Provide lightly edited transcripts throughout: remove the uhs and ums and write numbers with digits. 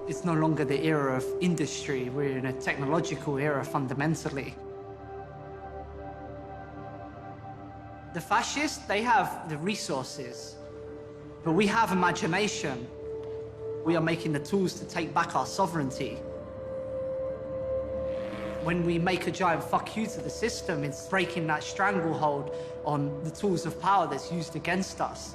It's no longer the era of industry. We're in a technological era fundamentally. The fascists, they have the resources, but we have imagination. We are making the tools to take back our sovereignty. When we make a giant fuck you to the system, it's breaking that stranglehold on the tools of power that's used against us.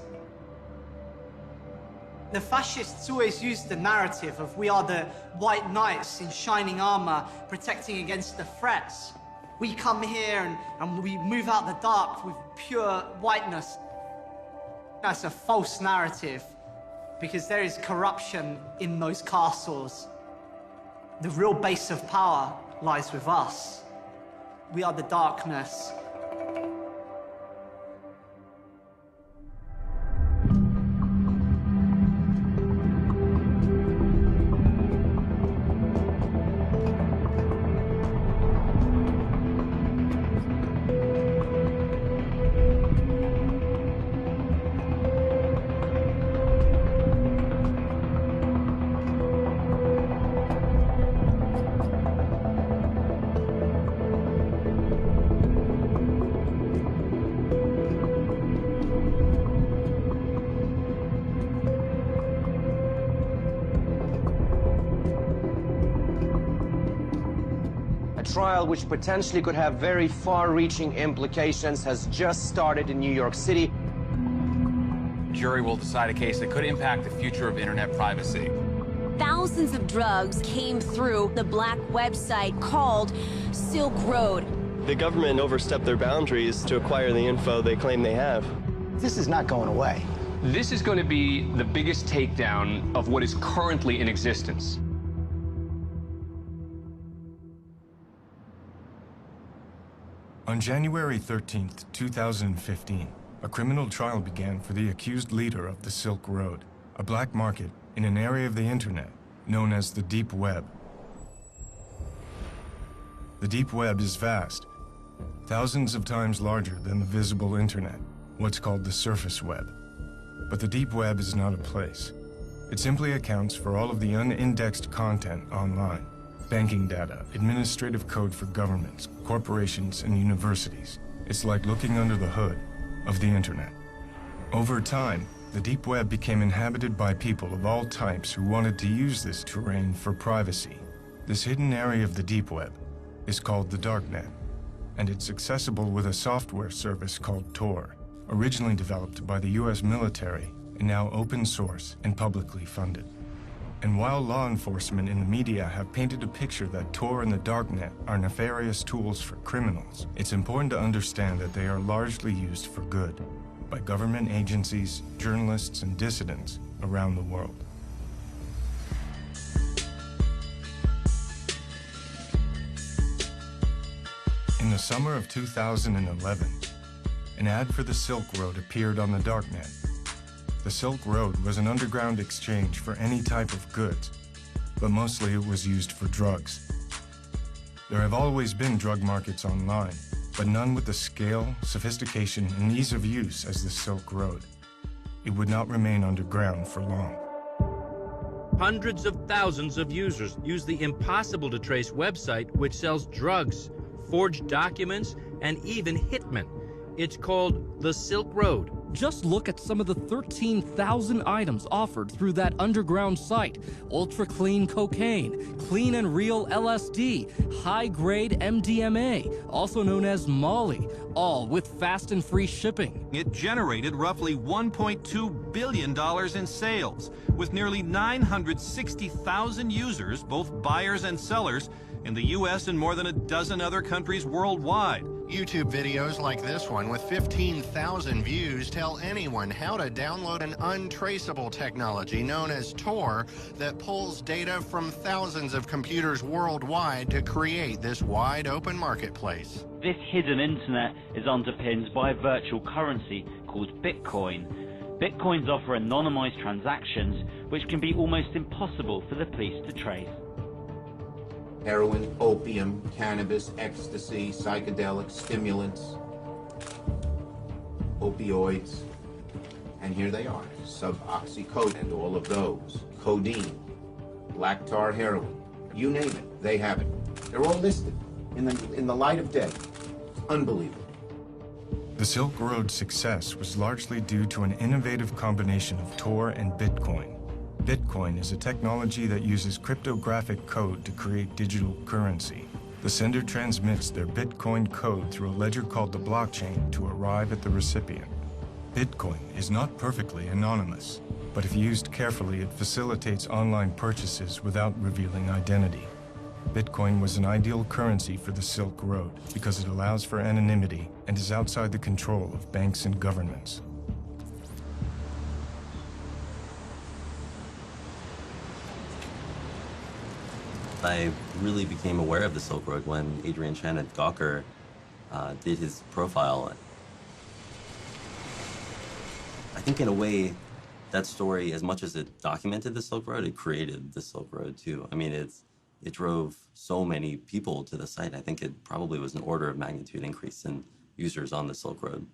The fascists always use the narrative of we are the white knights in shining armor protecting against the threats. We come here and we move out the dark with pure whiteness. That's a false narrative because there is corruption in those castles. The real base of power lies with us. We are the darkness. A trial which potentially could have very far-reaching implications has just started in New York City. The jury will decide a case that could impact the future of internet privacy. Thousands of drugs came through the black website called Silk Road. The government overstepped their boundaries to acquire the info they claim they have. This is not going away. This is going to be the biggest takedown of what is currently in existence. On January 13th, 2015, a criminal trial began for the accused leader of the Silk Road, a black market in an area of the internet known as the Deep Web. The Deep Web is vast, thousands of times larger than the visible internet, what's called the surface web. But the Deep Web is not a place. It simply accounts for all of the unindexed content online. Banking data, administrative code for governments, corporations, and universities. It's like looking under the hood of the internet. Over time, the Deep Web became inhabited by people of all types who wanted to use this terrain for privacy. This hidden area of the Deep Web is called the Darknet, and it's accessible with a software service called Tor, originally developed by the US military and now open source and publicly funded. And while law enforcement and the media have painted a picture that Tor and the Darknet are nefarious tools for criminals, it's important to understand that they are largely used for good by government agencies, journalists, and dissidents around the world. In the summer of 2011, an ad for the Silk Road appeared on the Darknet. The Silk Road was an underground exchange for any type of goods, but mostly it was used for drugs. There have always been drug markets online, but none with the scale, sophistication, and ease of use as the Silk Road. It would not remain underground for long. Hundreds of thousands of users use the impossible-to-trace website which sells drugs, forged documents, and even hitmen. It's called the Silk Road. Just look at some of the 13,000 items offered through that underground site. Ultra-clean cocaine, clean and real LSD, high-grade MDMA, also known as Molly, all with fast and free shipping. It generated roughly $1.2 billion in sales, with nearly 960,000 users, both buyers and sellers, in the U.S. and more than a dozen other countries worldwide. YouTube videos like this one with 15,000 views tell anyone how to download an untraceable technology known as Tor that pulls data from thousands of computers worldwide to create this wide open marketplace. This hidden internet is underpinned by a virtual currency called Bitcoin. Bitcoins offer anonymized transactions which can be almost impossible for the police to trace. Heroin, opium, cannabis, ecstasy, psychedelics, stimulants, opioids, and here they are, suboxycodone and all of those, codeine, black tar heroin, you name it, they have it. They're all listed in the light of day. Unbelievable. The Silk Road's success was largely due to an innovative combination of Tor and Bitcoin. Bitcoin is a technology that uses cryptographic code to create digital currency. The sender transmits their Bitcoin code through a ledger called the blockchain to arrive at the recipient. Bitcoin is not perfectly anonymous, but if used carefully, it facilitates online purchases without revealing identity. Bitcoin was an ideal currency for the Silk Road because it allows for anonymity and is outside the control of banks and governments. I really became aware of the Silk Road when Adrian Chan at Gawker did his profile. I think in a way, that story, as much as it documented the Silk Road, it created the Silk Road too. I mean, it drove so many people to the site. I think it probably was an order of magnitude increase in users on the Silk Road.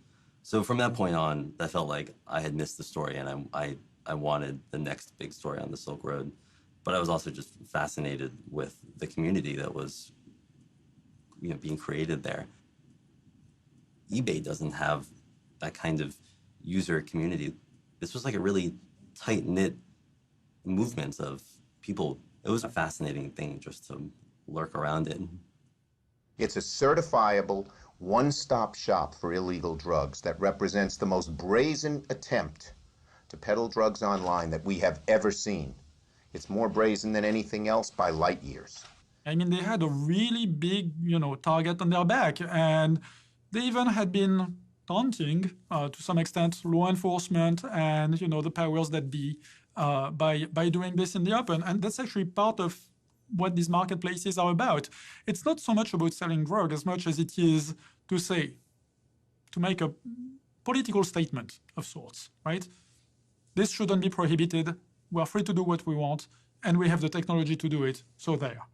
So from that point on, I felt like I had missed the story, and I wanted the next big story on the Silk Road. But I was also just fascinated with the community that was, being created there. eBay doesn't have that kind of user community. This was like a really tight-knit movement of people. It was a fascinating thing just to lurk around it. It's a certifiable, one-stop shop for illegal drugs that represents the most brazen attempt to peddle drugs online that we have ever seen. It's more brazen than anything else by light years. I mean, they had a really big, target on their back, and they even had been taunting, to some extent, law enforcement and, the powers that be by doing this in the open. And that's actually part of what these marketplaces are about. It's not so much about selling drugs as much as it is to make a political statement of sorts, right? This shouldn't be prohibited. We're free to do what we want, and we have the technology to do it, so there.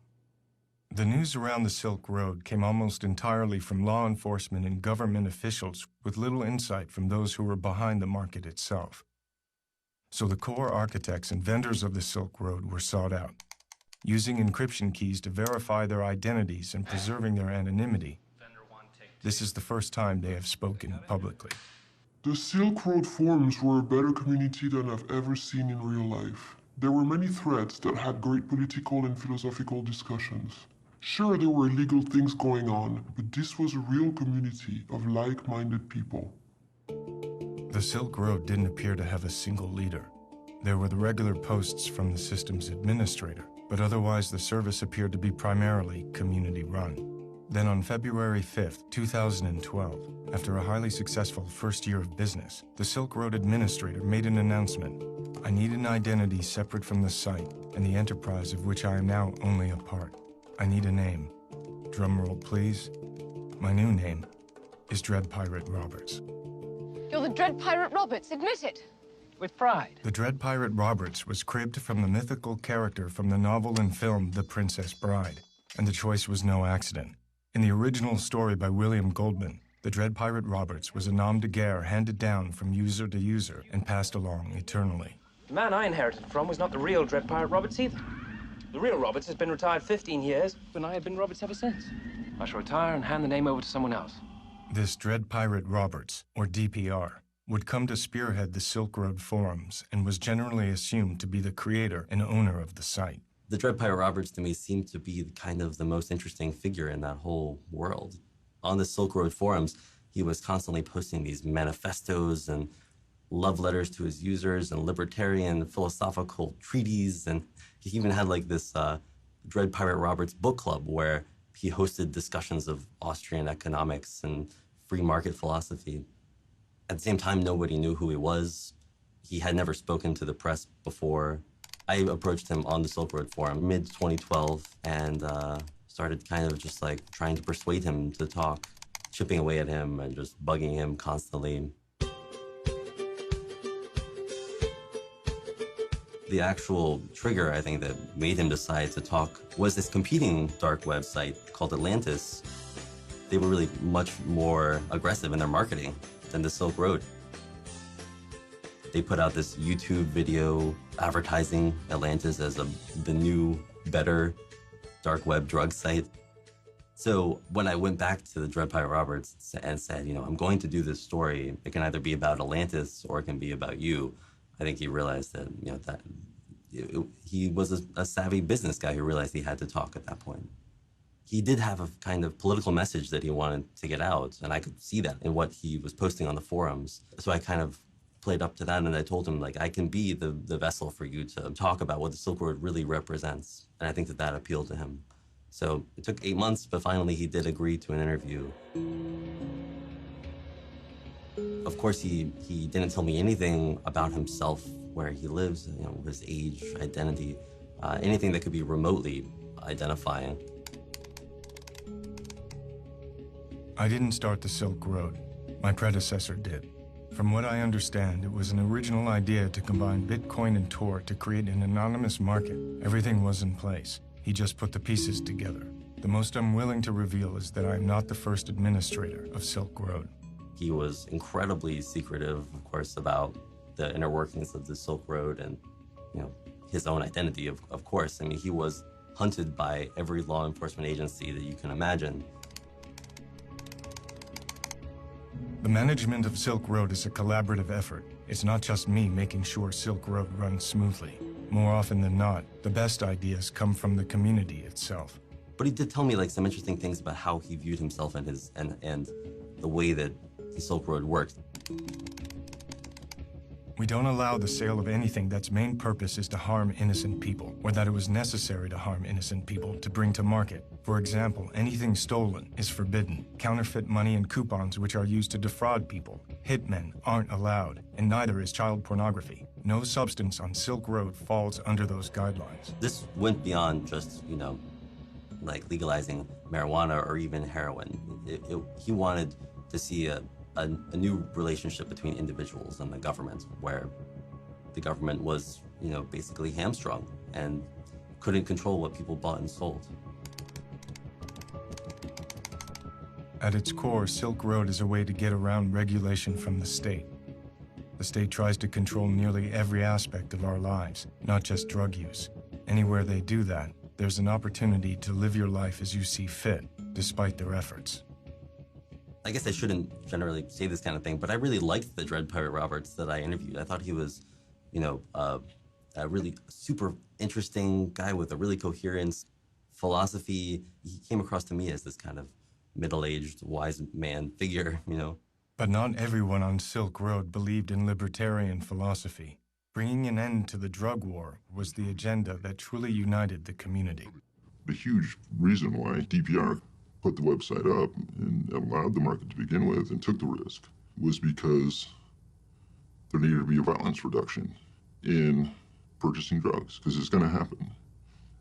The news around the Silk Road came almost entirely from law enforcement and government officials with little insight from those who were behind the market itself. So the core architects and vendors of the Silk Road were sought out. Using encryption keys to verify their identities and preserving their anonymity, this is the first time they have spoken publicly. The Silk Road forums were a better community than I've ever seen in real life. There were many threads that had great political and philosophical discussions. Sure, there were illegal things going on, but this was a real community of like-minded people. The Silk Road didn't appear to have a single leader. There were the regular posts from the system's administrator, but otherwise the service appeared to be primarily community-run. Then on February 5th, 2012, after a highly successful first year of business, the Silk Road administrator made an announcement. I need an identity separate from the site and the enterprise of which I am now only a part. I need a name. Drumroll, please. My new name is Dread Pirate Roberts. You're the Dread Pirate Roberts, admit it. With pride. The Dread Pirate Roberts was cribbed from the mythical character from the novel and film The Princess Bride, and the choice was no accident. In the original story by William Goldman, the Dread Pirate Roberts was a nom de guerre handed down from user to user and passed along eternally. The man I inherited from was not the real Dread Pirate Roberts either. The real Roberts has been retired 15 years, and I have been Roberts ever since. I shall retire and hand the name over to someone else. This Dread Pirate Roberts, or DPR, would come to spearhead the Silk Road forums and was generally assumed to be the creator and owner of the site. The Dread Pirate Roberts, to me, seemed to be kind of the most interesting figure in that whole world. On the Silk Road forums, he was constantly posting these manifestos and love letters to his users and libertarian philosophical treatises, and he even had like this Dread Pirate Roberts book club where he hosted discussions of Austrian economics and free market philosophy. At the same time, nobody knew who he was. He had never spoken to the press before. I approached him on the Silk Road forum mid-2012 and started kind of just like trying to persuade him to talk, chipping away at him and just bugging him constantly. The actual trigger, I think, that made him decide to talk was this competing dark website called Atlantis. They were really much more aggressive in their marketing than the Silk Road. They put out this YouTube video advertising Atlantis as the new, better dark web drug site. So when I went back to the Dread Pirate Roberts and said, you know, I'm going to do this story, it can either be about Atlantis or it can be about you, I think he realized that, you know, that he was a savvy business guy who realized he had to talk at that point. He did have a kind of political message that he wanted to get out, and I could see that in what he was posting on the forums. So I kind of played up to that, and I told him, like, I can be the vessel for you to talk about what the Silk Road really represents. And I think that that appealed to him. So it took 8 months, but finally he did agree to an interview. Of course, he didn't tell me anything about himself, where he lives, you know, his age, identity, anything that could be remotely identifying. I didn't start the Silk Road. My predecessor did. From what I understand, it was an original idea to combine Bitcoin and Tor to create an anonymous market. Everything was in place. He just put the pieces together. The most I'm willing to reveal is that I am not the first administrator of Silk Road. He was incredibly secretive, of course, about the inner workings of the Silk Road and, you know, his own identity, of course. I mean, he was hunted by every law enforcement agency that you can imagine. The management of Silk Road is a collaborative effort. It's not just me making sure Silk Road runs smoothly. More often than not, the best ideas come from the community itself. But he did tell me, like, some interesting things about how he viewed himself and his and the way that the Silk Road worked. We don't allow the sale of anything that's main purpose is to harm innocent people, or that it was necessary to harm innocent people to bring to market. For example, anything stolen is forbidden. Counterfeit money and coupons which are used to defraud people. Hitmen aren't allowed, and neither is child pornography. No substance on Silk Road falls under those guidelines. This went beyond just, you know, like legalizing marijuana or even heroin. He wanted to see a new relationship between individuals and the government, where the government was, you know, basically hamstrung and couldn't control what people bought and sold. At its core, Silk Road is a way to get around regulation from the state. The state tries to control nearly every aspect of our lives, not just drug use. Anywhere they do that, there's an opportunity to live your life as you see fit, despite their efforts. I guess I shouldn't generally say this kind of thing, but I really liked the Dread Pirate Roberts that I interviewed. I thought he was, you know, a really super interesting guy with a really coherent philosophy. He came across to me as this kind of middle-aged, wise man figure, you know. But not everyone on Silk Road believed in libertarian philosophy. Bringing an end to the drug war was the agenda that truly united the community. The huge reason why DPR put the website up and allowed the market to begin with and took the risk was because there needed to be a violence reduction in purchasing drugs, because it's going to happen.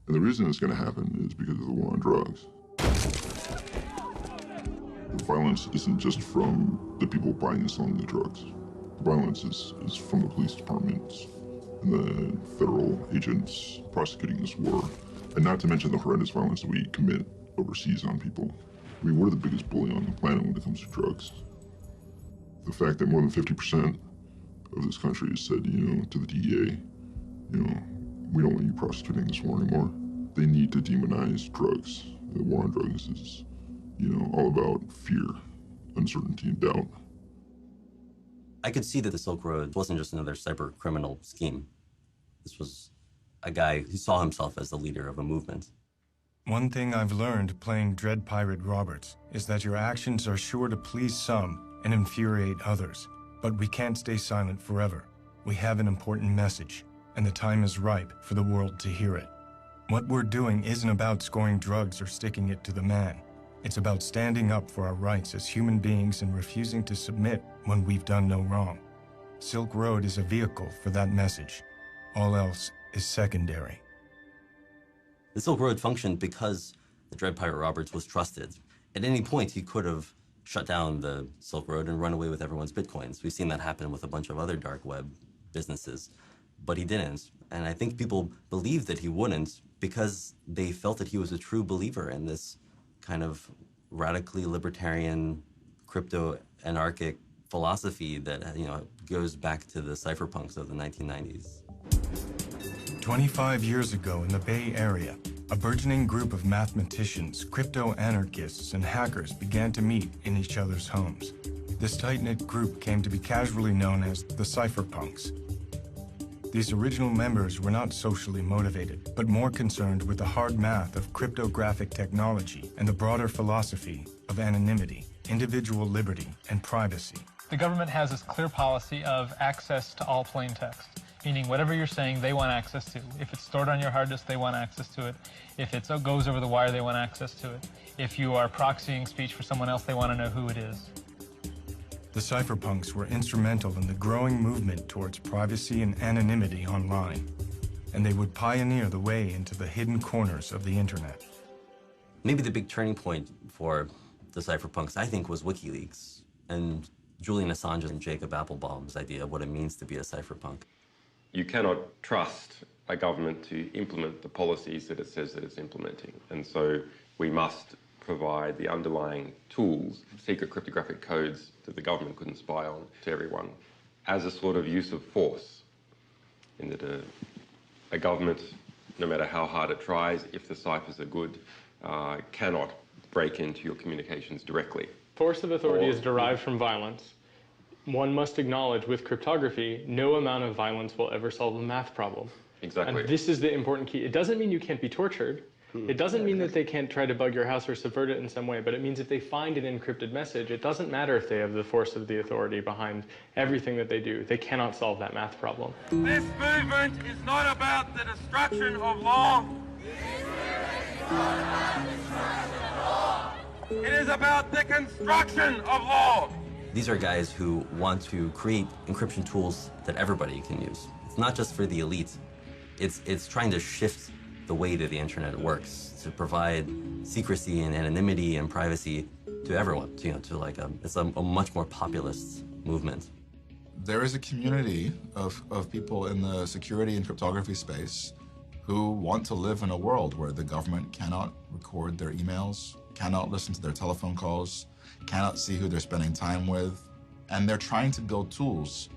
And the reason it's going to happen is because of the war on drugs. The violence isn't just from the people buying and selling the drugs. The violence is from the police departments and the federal agents prosecuting this war. And not to mention the horrendous violence that we commit overseas on people. I mean, we're the biggest bully on the planet when it comes to drugs. The fact that more than 50% of this country has said, you know, to the DEA, you know, we don't want you prosecuting this war anymore. They need to demonize drugs. The war on drugs is, you know, all about fear, uncertainty, and doubt. I could see that the Silk Road wasn't just another cyber criminal scheme. This was a guy who saw himself as the leader of a movement. One thing I've learned playing Dread Pirate Roberts is that your actions are sure to please some and infuriate others. But we can't stay silent forever. We have an important message, and the time is ripe for the world to hear it. What we're doing isn't about scoring drugs or sticking it to the man. It's about standing up for our rights as human beings and refusing to submit when we've done no wrong. Silk Road is a vehicle for that message. All else is secondary. The Silk Road functioned because the Dread Pirate Roberts was trusted. At any point, he could have shut down the Silk Road and run away with everyone's bitcoins. We've seen that happen with a bunch of other dark web businesses, but he didn't. And I think people believed that he wouldn't because they felt that he was a true believer in this kind of radically libertarian, crypto-anarchic philosophy that, you know, goes back to the cypherpunks of the 1990s. 25 years ago in the Bay Area, a burgeoning group of mathematicians, crypto-anarchists, and hackers began to meet in each other's homes. This tight-knit group came to be casually known as the cypherpunks. These original members were not socially motivated, but more concerned with the hard math of cryptographic technology and the broader philosophy of anonymity, individual liberty, and privacy. The government has this clear policy of access to all plain text, meaning whatever you're saying, they want access to. If it's stored on your hard disk, they want access to it. If it goes over the wire, they want access to it. If you are proxying speech for someone else, they want to know who it is. The cypherpunks were instrumental in the growing movement towards privacy and anonymity online, and they would pioneer the way into the hidden corners of the internet. Maybe the big turning point for the cypherpunks, I think, was WikiLeaks and Julian Assange and Jacob Appelbaum's idea of what it means to be a cypherpunk. You cannot trust a government to implement the policies that it says that it's implementing. And so we must provide the underlying tools, secret cryptographic codes that the government couldn't spy on, to everyone as a sort of use of force. In that a government, no matter how hard it tries, if the ciphers are good, cannot break into your communications directly. Force of authority is derived from violence. One must acknowledge with cryptography, no amount of violence will ever solve a math problem. Exactly. And this is the important key. It doesn't mean you can't be tortured. It doesn't mean that they can't try to bug your house or subvert it in some way, but it means if they find an encrypted message, it doesn't matter if they have the force of the authority behind everything that they do. They cannot solve that math problem. This movement is not about the destruction of law. It is about the construction of law. These are guys who want to create encryption tools that everybody can use. It's not just for the elite. It's trying to shift the way that the internet works to provide secrecy and anonymity and privacy to everyone. It's a much more populist movement. There is a community of people in the security and cryptography space who want to live in a world where the government cannot record their emails, cannot listen to their telephone calls, cannot see who they're spending time with, and they're trying to build tools.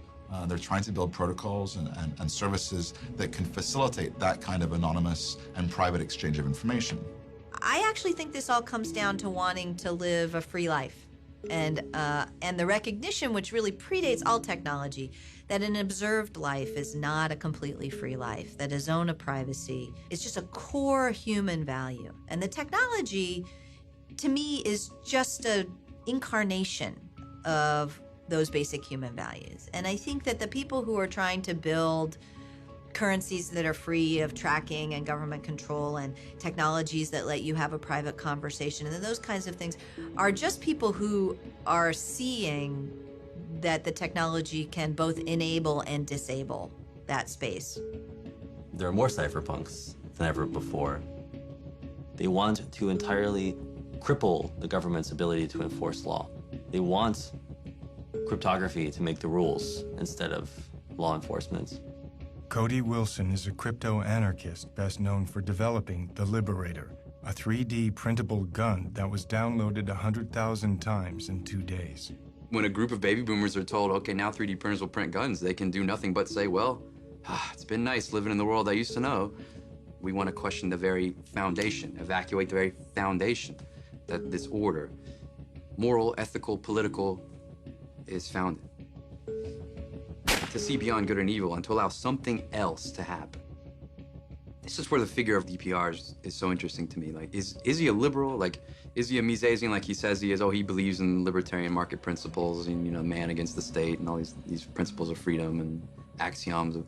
They're trying to build protocols and services that can facilitate that kind of anonymous and private exchange of information. I actually think this all comes down to wanting to live a free life, and the recognition, which really predates all technology, that an observed life is not a completely free life, that a zone of privacy is just a core human value. And the technology, to me, is just an incarnation of those basic human values. And I think that the people who are trying to build currencies that are free of tracking and government control and technologies that let you have a private conversation and those kinds of things are just people who are seeing that the technology can both enable and disable that space. There are more cypherpunks than ever before. They want to entirely cripple the government's ability to enforce law. They want cryptography to make the rules instead of law enforcement. Cody Wilson is a crypto-anarchist best known for developing the Liberator, a 3D printable gun that was downloaded 100,000 times in 2 days. When a group of baby boomers are told, okay, now 3D printers will print guns, they can do nothing but say, well, it's been nice living in the world I used to know. We want to question the very foundation, evacuate the very foundation that this order, moral, ethical, political, is founded. To see beyond good and evil and to allow something else to happen. This is where the figure of DPR is so interesting to me. Like, is he a liberal? Like, is he a Misesian like he says he is? Oh, he believes in libertarian market principles and, you know, man against the state and all these principles of freedom and axioms of,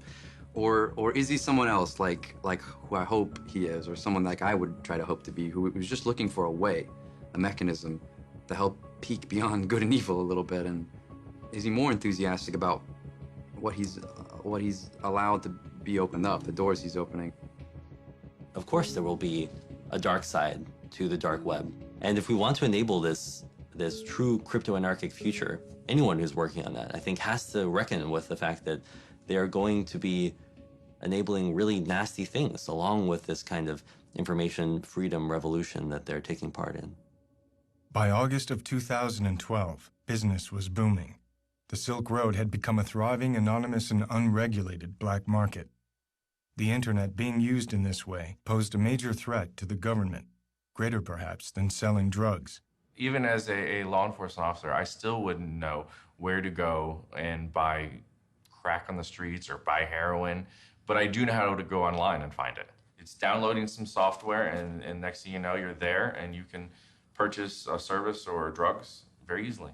or is he someone else like who I hope he is, or someone like I would try to hope to be, who's just looking for a way, a mechanism to help peek beyond good and evil a little bit? And is he more enthusiastic about what he's allowed to be opened up, the doors he's opening? Of course there will be a dark side to the dark web. And if we want to enable this true crypto-anarchic future, anyone who's working on that, I think, has to reckon with the fact that they are going to be enabling really nasty things along with this kind of information freedom revolution that they're taking part in. By August of 2012, business was booming. The Silk Road had become a thriving, anonymous, and unregulated black market. The internet being used in this way posed a major threat to the government, greater perhaps than selling drugs. Even as a law enforcement officer, I still wouldn't know where to go and buy crack on the streets or buy heroin, but I do know how to go online and find it. It's downloading some software, and next thing you know, you're there and you can purchase a service or drugs very easily.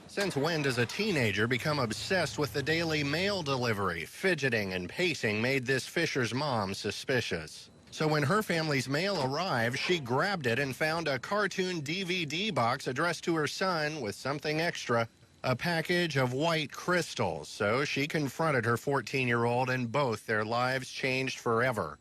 Since when does a teenager become obsessed with the daily mail delivery? Fidgeting and pacing made this Fisher's mom suspicious. So when her family's mail arrived, she grabbed it and found a cartoon DVD box addressed to her son with something extra, a package of white crystals. So she confronted her 14-year-old, and both their lives changed forever.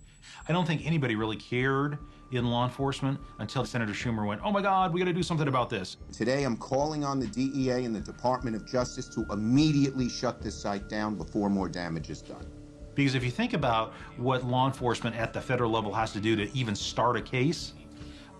I don't think anybody really cared in law enforcement until Senator Schumer went, oh my God, we got to do something about this. Today, I'm calling on the DEA and the Department of Justice to immediately shut this site down before more damage is done. Because if you think about what law enforcement at the federal level has to do to even start a case,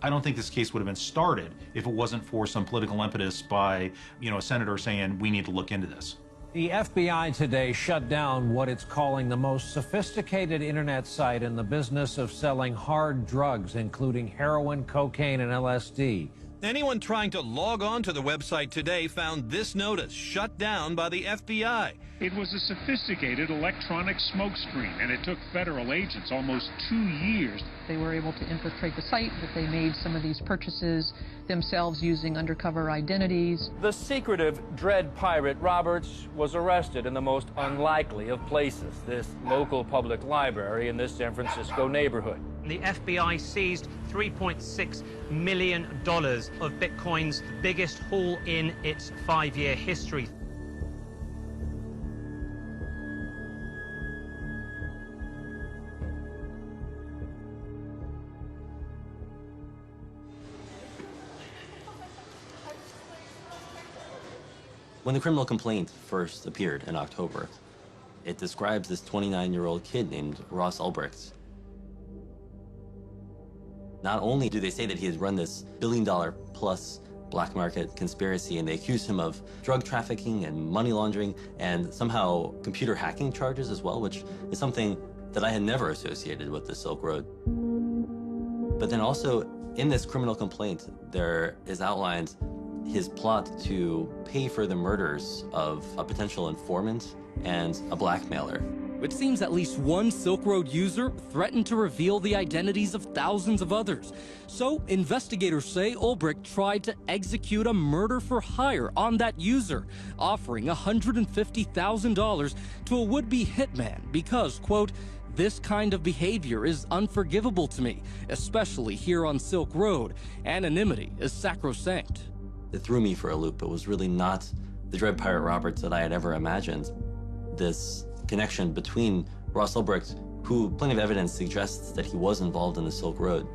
I don't think this case would have been started if it wasn't for some political impetus by, a senator saying, we need to look into this. The FBI today shut down what it's calling the most sophisticated internet site in the business of selling hard drugs, including heroin, cocaine, and LSD. Anyone trying to log on to the website today found this notice shut down by the FBI. It was a sophisticated electronic smokescreen, and it took federal agents almost 2 years. They were able to infiltrate the site, but they made some of these purchases themselves using undercover identities. The secretive Dread Pirate Roberts was arrested in the most unlikely of places, this local public library in this San Francisco neighborhood. The FBI seized $3.6 million of Bitcoin's biggest haul in its 5-year history. When the criminal complaint first appeared in October, it describes this 29-year-old kid named Ross Ulbricht. Not only do they say that he has run this billion-dollar-plus black market conspiracy, and they accuse him of drug trafficking and money laundering and somehow computer hacking charges as well, which is something that I had never associated with the Silk Road. But then also in this criminal complaint, there is outlined his plot to pay for the murders of a potential informant and a blackmailer. It seems at least one Silk Road user threatened to reveal the identities of thousands of others. So investigators say Ulbricht tried to execute a murder for hire on that user, offering $150,000 to a would-be hitman because, quote, "This kind of behavior is unforgivable to me, especially here on Silk Road. Anonymity is sacrosanct." It threw me for a loop. It was really not the Dread Pirate Roberts that I had ever imagined. This connection between Ross Ulbricht, who plenty of evidence suggests that he was involved in the Silk Road.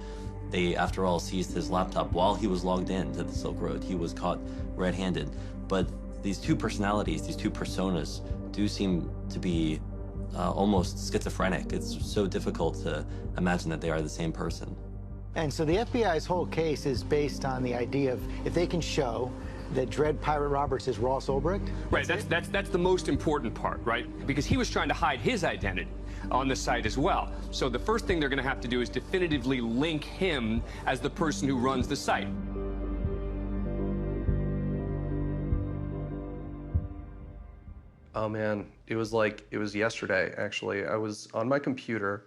They, after all, seized his laptop while he was logged in to the Silk Road. He was caught red-handed. But these two personalities, these two personas, do seem to be almost schizophrenic. It's so difficult to imagine that they are the same person. And so the FBI's whole case is based on the idea of if they can show that Dread Pirate Roberts is Ross Ulbricht. Right, that's the most important part, right? Because he was trying to hide his identity on the site as well. So the first thing they're going to have to do is definitively link him as the person who runs the site. Oh man, it was yesterday, actually. I was on my computer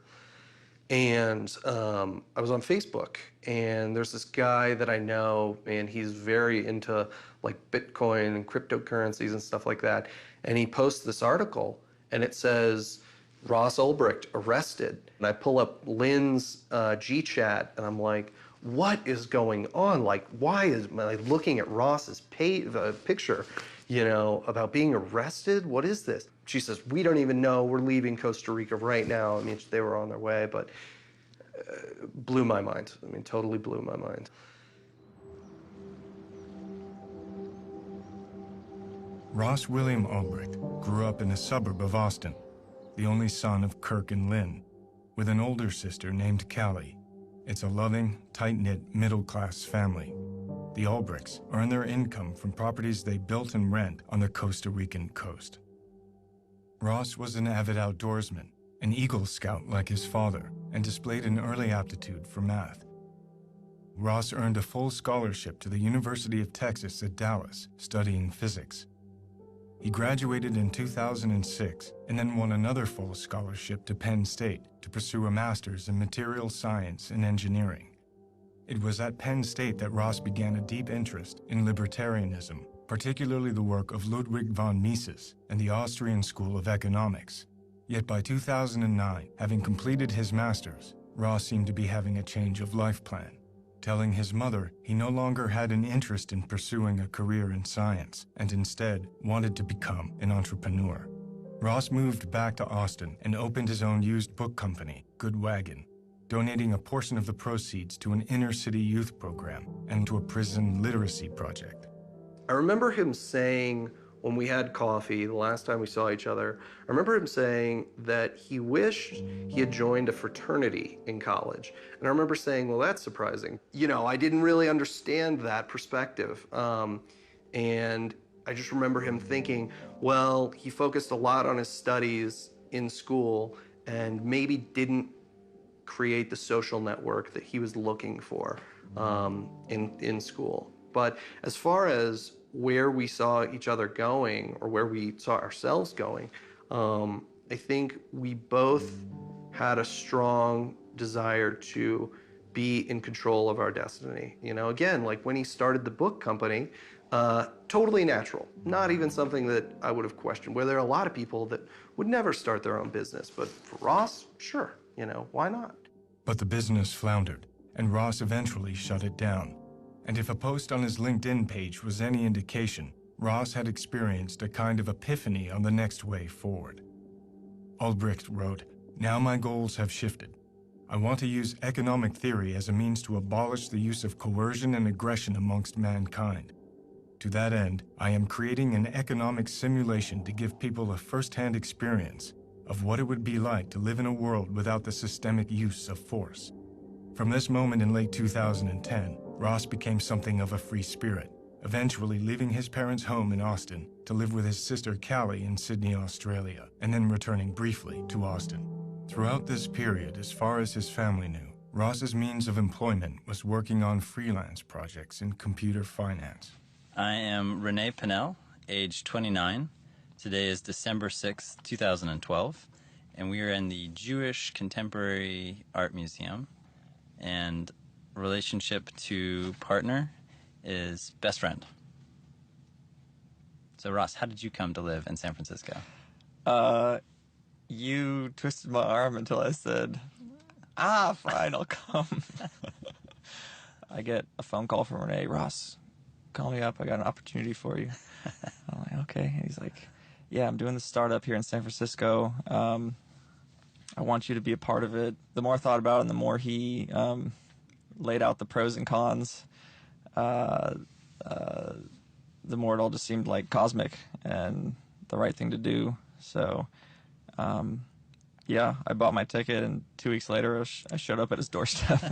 and I was on Facebook, and there's this guy that I know, and he's very into like Bitcoin and cryptocurrencies and stuff like that. And he posts this article, and it says, Ross Ulbricht arrested. And I pull up Lynn's G-chat, and I'm like, what is going on? Like, why is I looking at Ross's picture, about being arrested? What is this? She says, we don't even know. We're leaving Costa Rica right now. I mean, they were on their way, but blew my mind. I mean, totally blew my mind. Ross William Ulbricht grew up in a suburb of Austin, the only son of Kirk and Lynn, with an older sister named Callie. It's a loving, tight-knit, middle-class family. the Albrechts, earn their income from properties they built and rent on the Costa Rican coast. Ross was an avid outdoorsman, an Eagle Scout like his father, and displayed an early aptitude for math. Ross earned a full scholarship to the University of Texas at Dallas, studying physics. He graduated in 2006 and then won another full scholarship to Penn State to pursue a master's in material science and engineering. It was at Penn State that Ross began a deep interest in libertarianism, particularly the work of Ludwig von Mises and the Austrian School of Economics. Yet by 2009, having completed his master's, Ross seemed to be having a change of life plan, telling his mother he no longer had an interest in pursuing a career in science and instead wanted to become an entrepreneur. Ross moved back to Austin and opened his own used book company, Good Wagon, donating a portion of the proceeds to an inner-city youth program and to a prison literacy project. I remember him saying when we had coffee the last time we saw each other, I remember him saying that he wished he had joined a fraternity in college. And I remember saying, well, that's surprising. You know, I didn't really understand that perspective. And I just remember him thinking, well, he focused a lot on his studies in school and maybe didn't create the social network that he was looking for in school. But as far as where we saw each other going or where we saw ourselves going, I think we both had a strong desire to be in control of our destiny. You know, again, like when he started the book company, totally natural, not even something that I would have questioned, where there are a lot of people that would never start their own business. But for Ross, sure, you know, why not? But the business floundered, and Ross eventually shut it down. And if a post on his LinkedIn page was any indication, Ross had experienced a kind of epiphany on the next way forward. Albrecht wrote, "Now my goals have shifted. I want to use economic theory as a means to abolish the use of coercion and aggression amongst mankind. To that end, I am creating an economic simulation to give people a first-hand experience of what it would be like to live in a world without the systemic use of force." From this moment in late 2010, Ross became something of a free spirit, eventually leaving his parents' home in Austin to live with his sister Callie in Sydney, Australia, and then returning briefly to Austin. Throughout this period, as far as his family knew, Ross's means of employment was working on freelance projects in computer finance. I am Renee Pinnell, age 29. Today is December 6th, 2012, and we are in the Jewish Contemporary Art Museum, and relationship to partner is best friend. So Ross, how did you come to live in San Francisco? You twisted my arm until I said, fine, I'll come. I get a phone call from Renee. "Ross, call me up, I got an opportunity for you." I'm like, okay. And he's like, "Yeah, I'm doing this startup here in San Francisco. I want you to be a part of it." The more I thought about it and the more he laid out the pros and cons, the more it all just seemed like cosmic and the right thing to do. So, yeah, I bought my ticket, and 2 weeks later I showed up at his doorstep.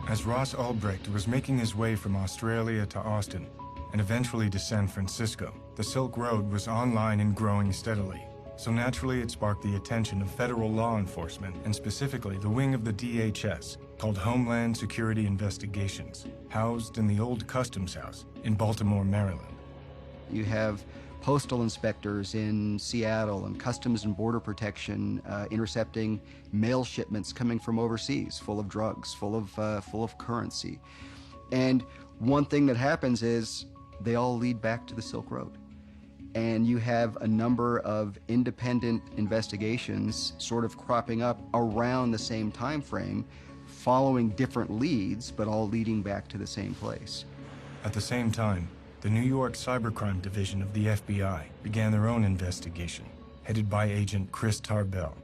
As Ross Albrecht was making his way from Australia to Austin, and eventually to San Francisco, the Silk Road was online and growing steadily. So naturally it sparked the attention of federal law enforcement, and specifically the wing of the DHS, called Homeland Security Investigations, housed in the old Customs House in Baltimore, Maryland. You have postal inspectors in Seattle and Customs and Border Protection intercepting mail shipments coming from overseas, full of drugs, full of currency. And one thing that happens is they all lead back to the Silk Road. And you have a number of independent investigations sort of cropping up around the same time frame, following different leads, but all leading back to the same place. At the same time, the New York Cybercrime Division of the FBI began their own investigation, headed by Agent Chris Tarbell.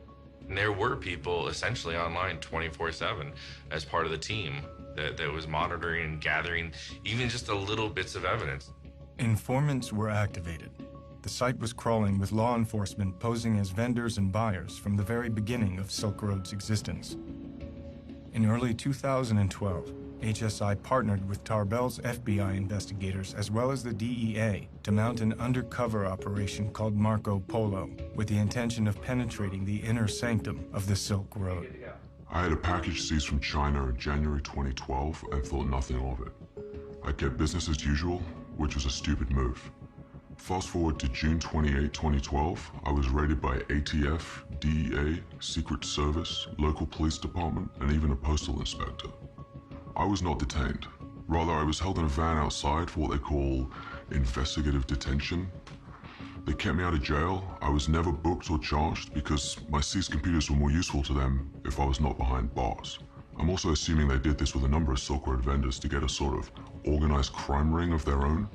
And there were people essentially online 24/7 as part of the team that was monitoring and gathering even just a little bits of evidence. Informants were activated. The site was crawling with law enforcement posing as vendors and buyers from the very beginning of Silk Road's existence. In early 2012, HSI partnered with Tarbell's FBI investigators as well as the DEA to mount an undercover operation called Marco Polo with the intention of penetrating the inner sanctum of the Silk Road. I had a package seized from China in January 2012 and thought nothing of it. I kept business as usual, which was a stupid move. Fast forward to June 28, 2012, I was raided by ATF, DEA, Secret Service, local police department, and even a postal inspector. I was not detained. Rather, I was held in a van outside for what they call investigative detention. They kept me out of jail. I was never booked or charged because my seized computers were more useful to them if I was not behind bars. I'm also assuming they did this with a number of Silk Road vendors to get a sort of organized crime ring of their own.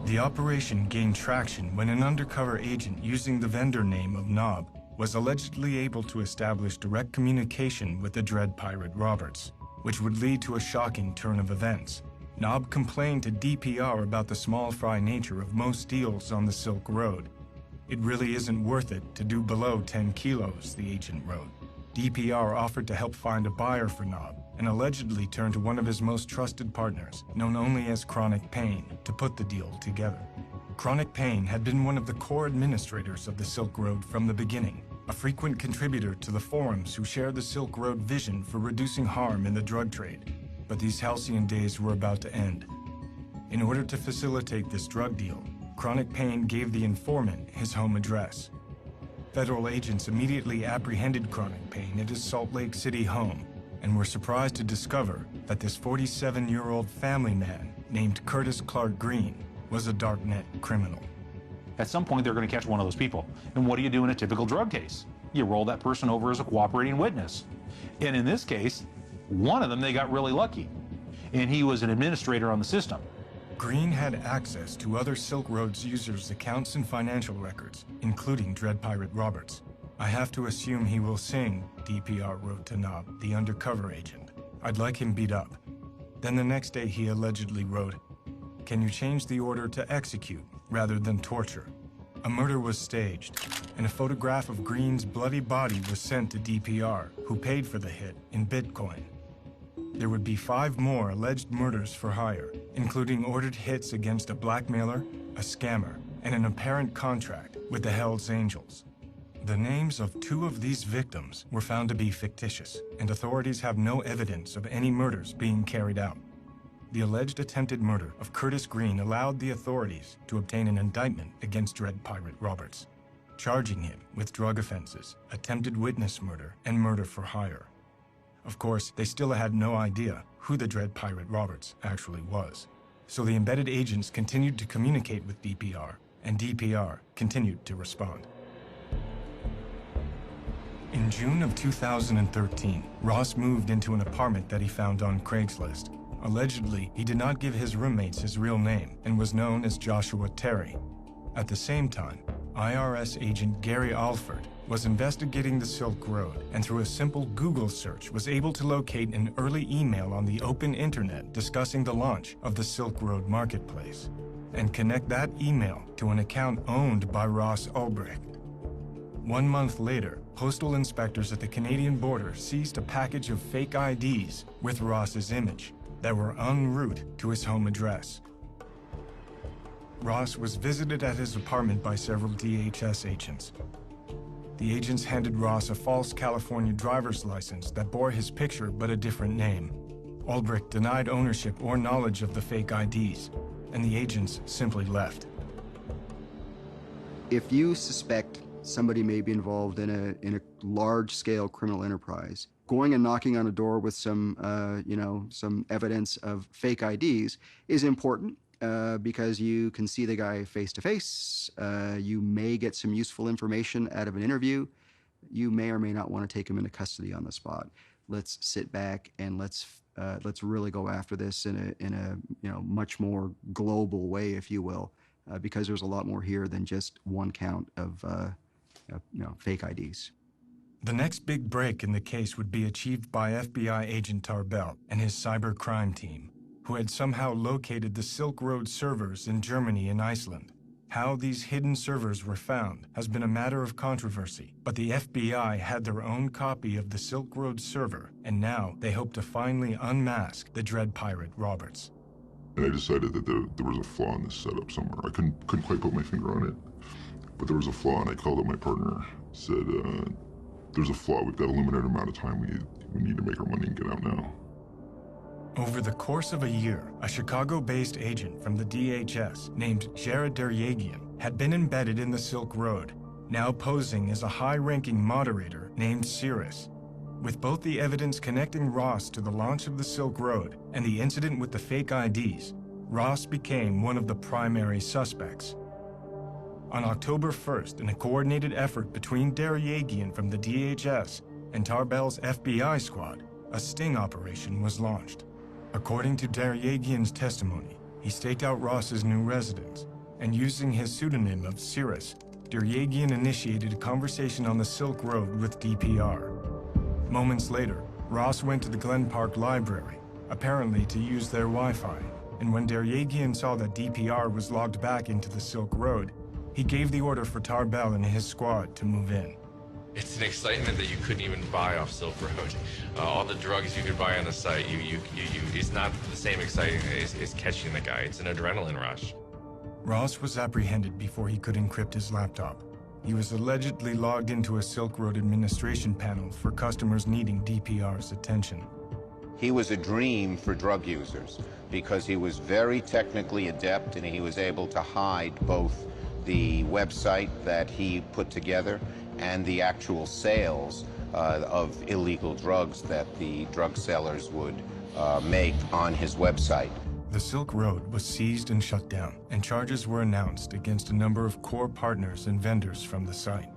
The operation gained traction when an undercover agent using the vendor name of Knob was allegedly able to establish direct communication with the Dread Pirate Roberts, which would lead to a shocking turn of events. Knob complained to DPR about the small fry nature of most deals on the Silk Road. It really isn't worth it to do below 10 kilos, the agent wrote. DPR offered to help find a buyer for Knob and allegedly turned to one of his most trusted partners, known only as Chronic Pain, to put the deal together. Chronic Pain had been one of the core administrators of the Silk Road from the beginning, a frequent contributor to the forums who shared the Silk Road vision for reducing harm in the drug trade. But these halcyon days were about to end. In order to facilitate this drug deal, Chronic Pain gave the informant his home address. Federal agents immediately apprehended Chronic Pain at his Salt Lake City home and were surprised to discover that this 47-year-old family man named Curtis Clark Green was a darknet criminal. At some point, they're going to catch one of those people. And what do you do in a typical drug case? You roll that person over as a cooperating witness. And in this case, one of them, they got really lucky. And he was an administrator on the system. Green had access to other Silk Road's users' accounts and financial records, including Dread Pirate Roberts. I have to assume he will sing, DPR wrote to Knob, the undercover agent. I'd like him beat up. Then the next day he allegedly wrote, "Can you change the order to execute rather than torture?" A murder was staged, and a photograph of Green's bloody body was sent to DPR, who paid for the hit in Bitcoin. There would be 5 more alleged murders for hire, including ordered hits against a blackmailer, a scammer, and an apparent contract with the Hells Angels. The names of 2 of these victims were found to be fictitious, and authorities have no evidence of any murders being carried out. The alleged attempted murder of Curtis Green allowed the authorities to obtain an indictment against Dread Pirate Roberts, charging him with drug offenses, attempted witness murder, and murder for hire. Of course, they still had no idea who the Dread Pirate Roberts actually was. So the embedded agents continued to communicate with DPR, and DPR continued to respond. In June of 2013, Ross moved into an apartment that he found on Craigslist. Allegedly, he did not give his roommates his real name and was known as Joshua Terry. At the same time, IRS agent Gary Alford was investigating the Silk Road and through a simple Google search was able to locate an early email on the open internet discussing the launch of the Silk Road marketplace and connect that email to an account owned by Ross Ulbricht. 1 month later, postal inspectors at the Canadian border seized a package of fake IDs with Ross's image that were en route to his home address. Ross was visited at his apartment by several DHS agents. The agents handed Ross a false California driver's license that bore his picture but a different name. Ulbricht denied ownership or knowledge of the fake IDs, and the agents simply left. If you suspect somebody may be involved in a large-scale criminal enterprise, going and knocking on a door with some evidence of fake IDs is important because you can see the guy face to face. You may get some useful information out of an interview. You may or may not want to take him into custody on the spot. Let's sit back and let's really go after this in a much more global way, if you will, because there's a lot more here than just one count of fake IDs. The next big break in the case would be achieved by FBI agent Tarbell and his cybercrime team, who had somehow located the Silk Road servers in Germany and Iceland. How these hidden servers were found has been a matter of controversy, but the FBI had their own copy of the Silk Road server, and now they hope to finally unmask the Dread Pirate Roberts. And I decided that there was a flaw in this setup somewhere. I couldn't quite put my finger on it, but there was a flaw, and I called up my partner, said, there's a flaw, we've got a limited amount of time, we need to make our money and get out now. Over the course of a year, a Chicago-based agent from the DHS named Jared Deryagian had been embedded in the Silk Road, now posing as a high-ranking moderator named Cirrus. With both the evidence connecting Ross to the launch of the Silk Road and the incident with the fake IDs, Ross became one of the primary suspects. On October 1st, in a coordinated effort between Deryagian from the DHS and Tarbell's FBI squad, a sting operation was launched. According to Deryagian's testimony, he staked out Ross's new residence, and using his pseudonym of Cirrus, Deryagian initiated a conversation on the Silk Road with DPR. Moments later, Ross went to the Glen Park Library, apparently to use their Wi-Fi, and when Deryagian saw that DPR was logged back into the Silk Road, he gave the order for Tarbell and his squad to move in. It's an excitement that you couldn't even buy off Silk Road. All the drugs you could buy on the site, it's not the same exciting as catching the guy. It's an adrenaline rush. Ross was apprehended before he could encrypt his laptop. He was allegedly logged into a Silk Road administration panel for customers needing DPR's attention. He was a dream for drug users because he was very technically adept and he was able to hide both the website that he put together and the actual sales of illegal drugs that the drug sellers would make on his website. The Silk Road was seized and shut down, and charges were announced against a number of core partners and vendors from the site.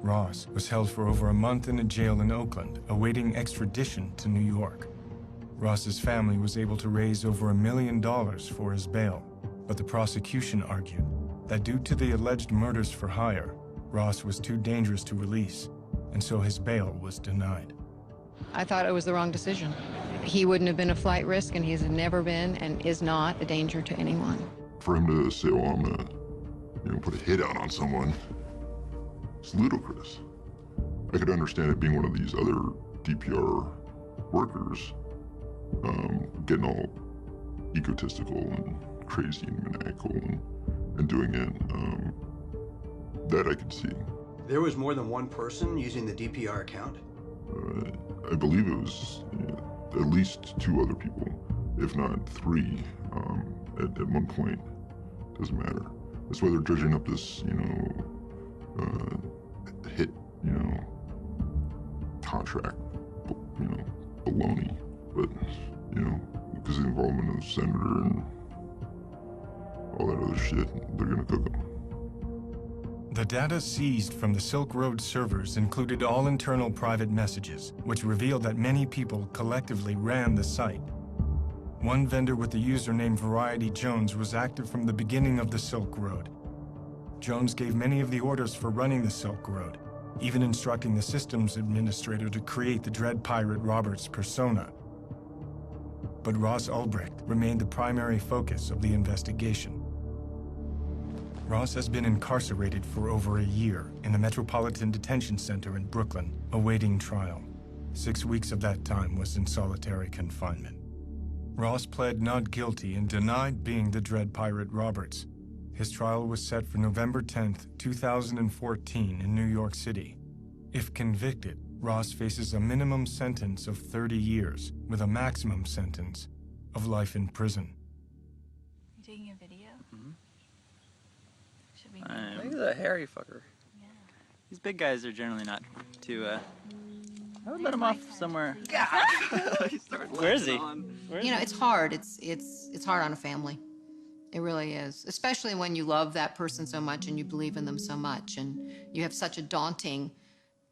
Ross was held for over a month in a jail in Oakland, awaiting extradition to New York. Ross's family was able to raise over $1 million for his bail, but the prosecution argued that due to the alleged murders for hire, Ross was too dangerous to release, and so his bail was denied. I thought it was the wrong decision. He wouldn't have been a flight risk, and he's never been and is not a danger to anyone. For him to say, well, I'm gonna, put a hit out on someone, it's ludicrous. I could understand it being one of these other DPR workers, getting all egotistical and crazy and maniacal and doing it. That I could see. There was more than one person using the DPR account? I believe it was at least 2 other people, if not 3, at one point. Doesn't matter. That's why they're dredging up this, hit, contract, baloney. But, because of the involvement of the senator and all that other shit, they're gonna cook them. The data seized from the Silk Road servers included all internal private messages, which revealed that many people collectively ran the site. One vendor with the username Variety Jones was active from the beginning of the Silk Road. Jones gave many of the orders for running the Silk Road, even instructing the systems administrator to create the Dread Pirate Roberts persona. But Ross Ulbricht remained the primary focus of the investigation. Ross has been incarcerated for over a year in the Metropolitan Detention Center in Brooklyn, awaiting trial. 6 weeks of that time was in solitary confinement. Ross pled not guilty and denied being the Dread Pirate Roberts. His trial was set for November 10th, 2014 in New York City. If convicted, Ross faces a minimum sentence of 30 years with a maximum sentence of life in prison. You taking a video? Should we? He's a hairy fucker. Yeah. These big guys are generally not too. I would let him off somewhere. Where is he? It's hard. It's hard on a family. It really is, especially when you love that person so much and you believe in them so much, and you have such a daunting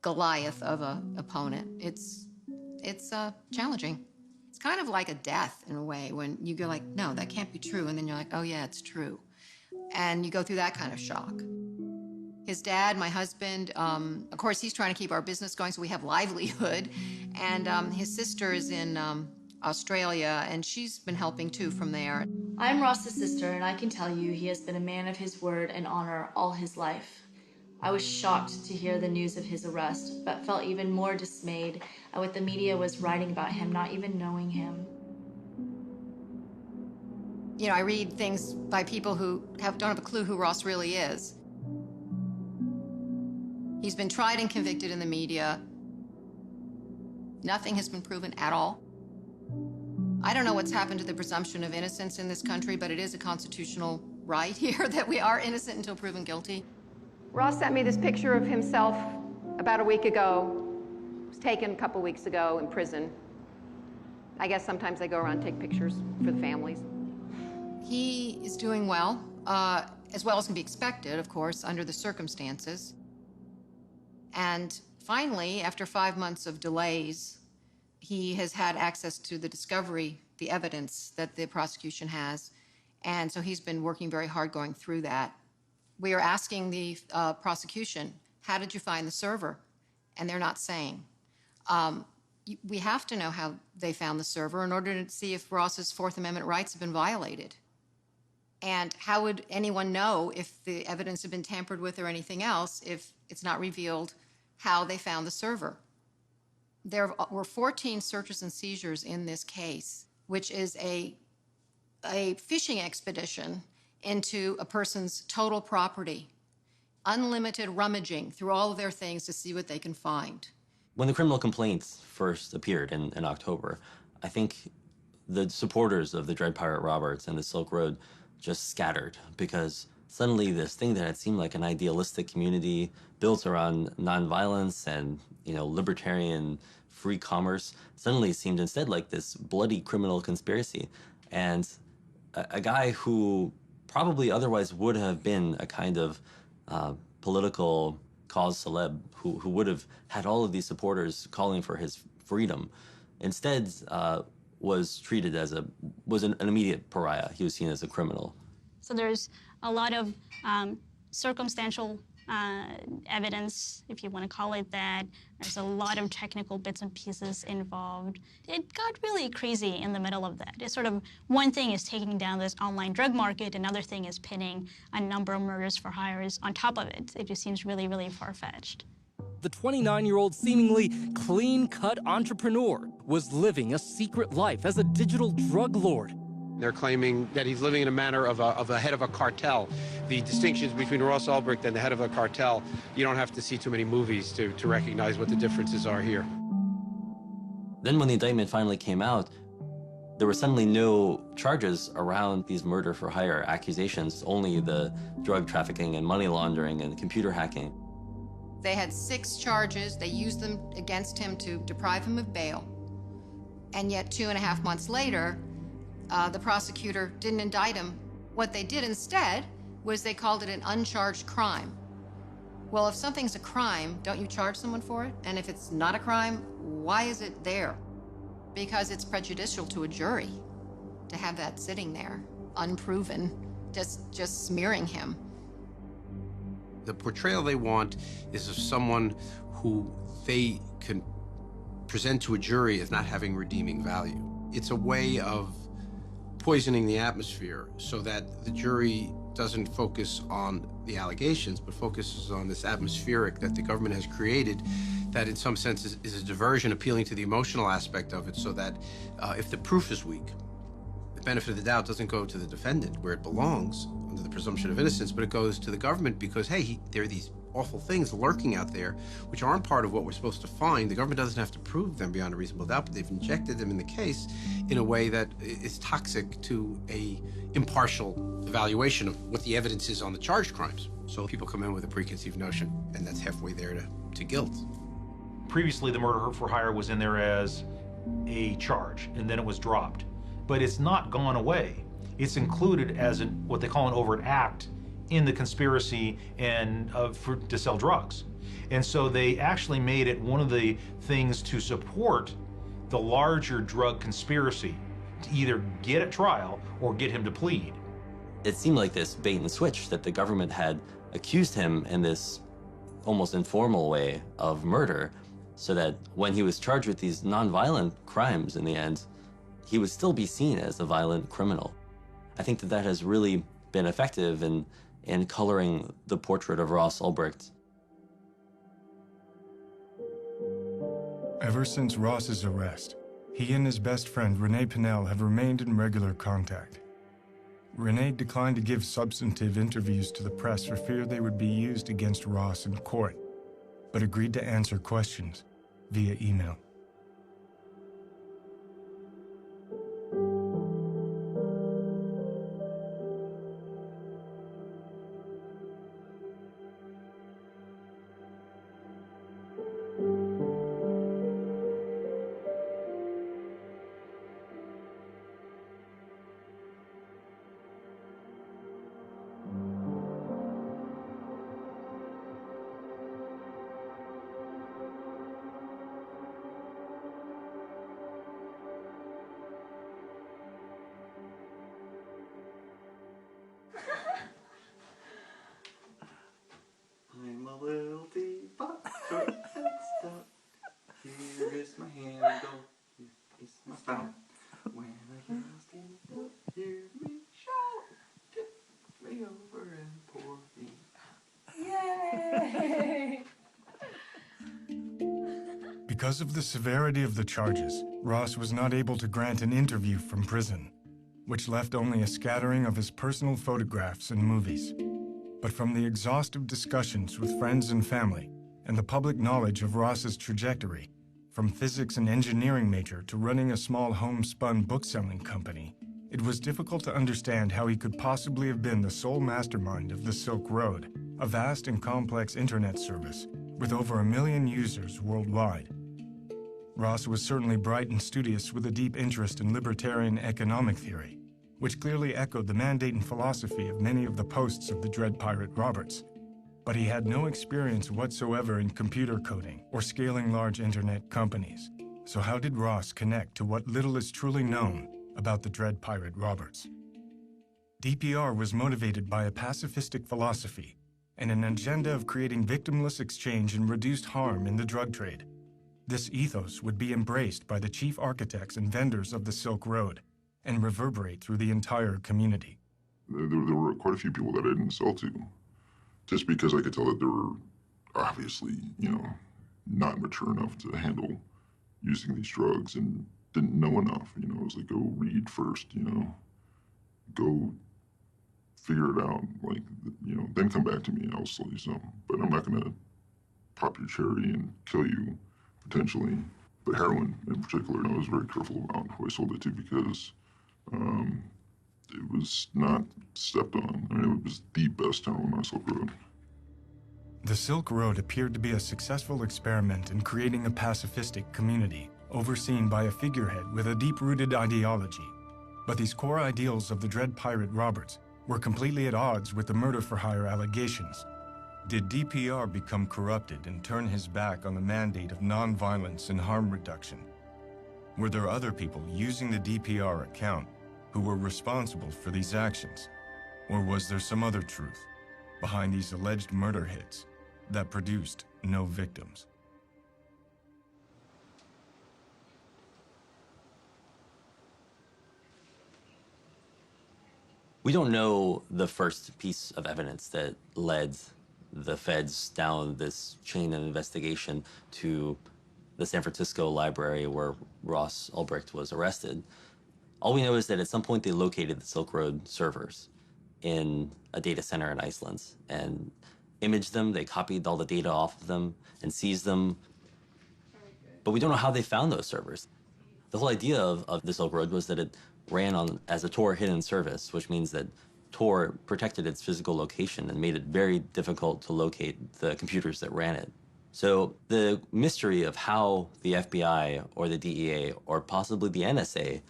Goliath of an opponent. It's challenging. It's kind of like a death in a way when you go like, no, that can't be true, and then you're like, oh yeah, it's true, and you go through that kind of shock. His dad, my husband, of course, he's trying to keep our business going so we have livelihood, and his sister is in Australia, and she's been helping too from there. I'm Ross's sister, and I can tell you he has been a man of his word and honor all his life. I was shocked to hear the news of his arrest, but felt even more dismayed at what the media was writing about him, not even knowing him. You know, I read things by people who don't have a clue who Ross really is. He's been tried and convicted in the media. Nothing has been proven at all. I don't know what's happened to the presumption of innocence in this country, but it is a constitutional right here that we are innocent until proven guilty. Ross sent me this picture of himself about a week ago. It was taken a couple weeks ago in prison. I guess sometimes they go around and take pictures for the families. He is doing well as can be expected, of course, under the circumstances. And finally, after 5 months of delays, he has had access to the discovery, the evidence that the prosecution has. And so he's been working very hard going through that. We are asking the prosecution, how did you find the server? And they're not saying. We have to know how they found the server in order to see if Ross's Fourth Amendment rights have been violated. And how would anyone know if the evidence had been tampered with or anything else if it's not revealed how they found the server? There were 14 searches and seizures in this case, which is a fishing expedition into a person's total property, unlimited rummaging through all of their things to see what they can find. When the criminal complaints first appeared in October, I think the supporters of the Dread Pirate Roberts and the Silk Road just scattered, because suddenly this thing that had seemed like an idealistic community built around nonviolence and, you know, libertarian free commerce suddenly seemed instead like this bloody criminal conspiracy. And a guy who probably otherwise would have been a kind of political cause celeb who would have had all of these supporters calling for his freedom, instead was treated as an immediate pariah. He was seen as a criminal. So there's a lot of circumstantial evidence, if you want to call it that. There's a lot of technical bits and pieces involved. It got really crazy in the middle of that. It's sort of, one thing is taking down this online drug market, another thing is pinning a number of murders for hires on top of it. It just seems really, really far-fetched. The 29-year-old seemingly clean-cut entrepreneur was living a secret life as a digital drug lord. They're claiming that he's living in a manner of a head of a cartel. The distinctions between Ross Ulbricht and the head of a cartel, you don't have to see too many movies to recognize what the differences are here. Then when the indictment finally came out, there were suddenly no charges around these murder for hire accusations, only the drug trafficking and money laundering and computer hacking. They had 6 charges. They used them against him to deprive him of bail. And yet 2.5 months later, the prosecutor didn't indict him. What they did instead was they called it an uncharged crime. Well, if something's a crime, don't you charge someone for it? And if it's not a crime, why is it there? Because it's prejudicial to a jury to have that sitting there, unproven, just smearing him. The portrayal they want is of someone who they can present to a jury as not having redeeming value. It's a way of poisoning the atmosphere so that the jury doesn't focus on the allegations, but focuses on this atmospheric that the government has created that in some sense is a diversion, appealing to the emotional aspect of it, so that if the proof is weak, the benefit of the doubt doesn't go to the defendant where it belongs under the presumption of innocence, but it goes to the government because, hey, there are these awful things lurking out there which aren't part of what we're supposed to find. The government doesn't have to prove them beyond a reasonable doubt, but they've injected them in the case in a way that is toxic to a impartial evaluation of what the evidence is on the charged crimes. So people come in with a preconceived notion, and that's halfway there to guilt. Previously, the murder for hire was in there as a charge, and then it was dropped. But it's not gone away. It's included as what they call an overt act in the conspiracy and to sell drugs. And so they actually made it one of the things to support the larger drug conspiracy, to either get at trial or get him to plead. It seemed like this bait and switch that the government had accused him in this almost informal way of murder, so that when he was charged with these nonviolent crimes in the end, he would still be seen as a violent criminal. I think that that has really been effective in coloring the portrait of Ross Ulbricht. Ever since Ross's arrest, he and his best friend Renee Pinnell have remained in regular contact. Renee declined to give substantive interviews to the press for fear they would be used against Ross in court, but agreed to answer questions via email. I'm a little teapot, short and stout. Here is my handle, here is my spout. When I get lost, hear me shout. Get me over and pour me Yay! Because of the severity of the charges, Ross was not able to grant an interview from prison, which left only a scattering of his personal photographs and movies. But from the exhaustive discussions with friends and family, and the public knowledge of Ross's trajectory, from physics and engineering major to running a small homespun bookselling company, it was difficult to understand how he could possibly have been the sole mastermind of the Silk Road, a vast and complex internet service with over 1 million users worldwide. Ross was certainly bright and studious with a deep interest in libertarian economic theory, which clearly echoed the mandate and philosophy of many of the posts of the Dread Pirate Roberts. But he had no experience whatsoever in computer coding or scaling large internet companies. So how did Ross connect to what little is truly known about the Dread Pirate Roberts? DPR was motivated by a pacifistic philosophy and an agenda of creating victimless exchange and reduced harm in the drug trade. This ethos would be embraced by the chief architects and vendors of the Silk Road and reverberate through the entire community. There were quite a few people that I didn't sell to, just because I could tell that they were obviously, not mature enough to handle using these drugs and didn't know enough. It was like, go read first, go figure it out, then come back to me and I'll sell you some. But I'm not gonna pop your cherry and kill you, potentially. But heroin in particular, I was very careful about who I sold it to because it was not stepped on. I mean, it was the best heroin on Silk Road. The Silk Road appeared to be a successful experiment in creating a pacifistic community, overseen by a figurehead with a deep-rooted ideology. But these core ideals of the Dread Pirate Roberts were completely at odds with the murder-for-hire allegations. Did DPR become corrupted and turn his back on the mandate of nonviolence and harm reduction? Were there other people using the DPR account who were responsible for these actions? Or was there some other truth behind these alleged murder hits that produced no victims? We don't know the first piece of evidence that led the feds down this chain of investigation to the San Francisco library where Ross Ulbricht was arrested. All we know is that at some point they located the Silk Road servers in a data center in Iceland and imaged them. They copied all the data off of them and seized them. But we don't know how they found those servers. The whole idea of the Silk Road was that it ran as a Tor hidden service, which means that Tor protected its physical location and made it very difficult to locate the computers that ran it. So the mystery of how the FBI or the DEA or possibly the NSA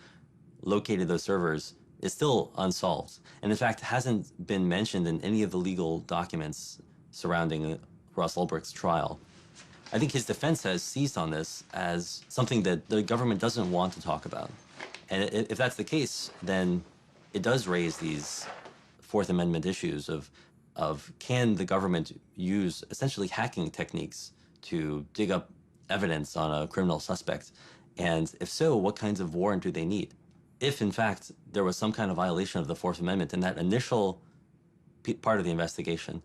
located those servers is still unsolved. And in fact, hasn't been mentioned in any of the legal documents surrounding Ross Ulbricht's trial. I think his defense has seized on this as something that the government doesn't want to talk about. And if that's the case, then it does raise these Fourth Amendment issues of can the government use essentially hacking techniques to dig up evidence on a criminal suspect? And if so, what kinds of warrant do they need? if in fact there was some kind of violation of the Fourth Amendment in that initial part of the investigation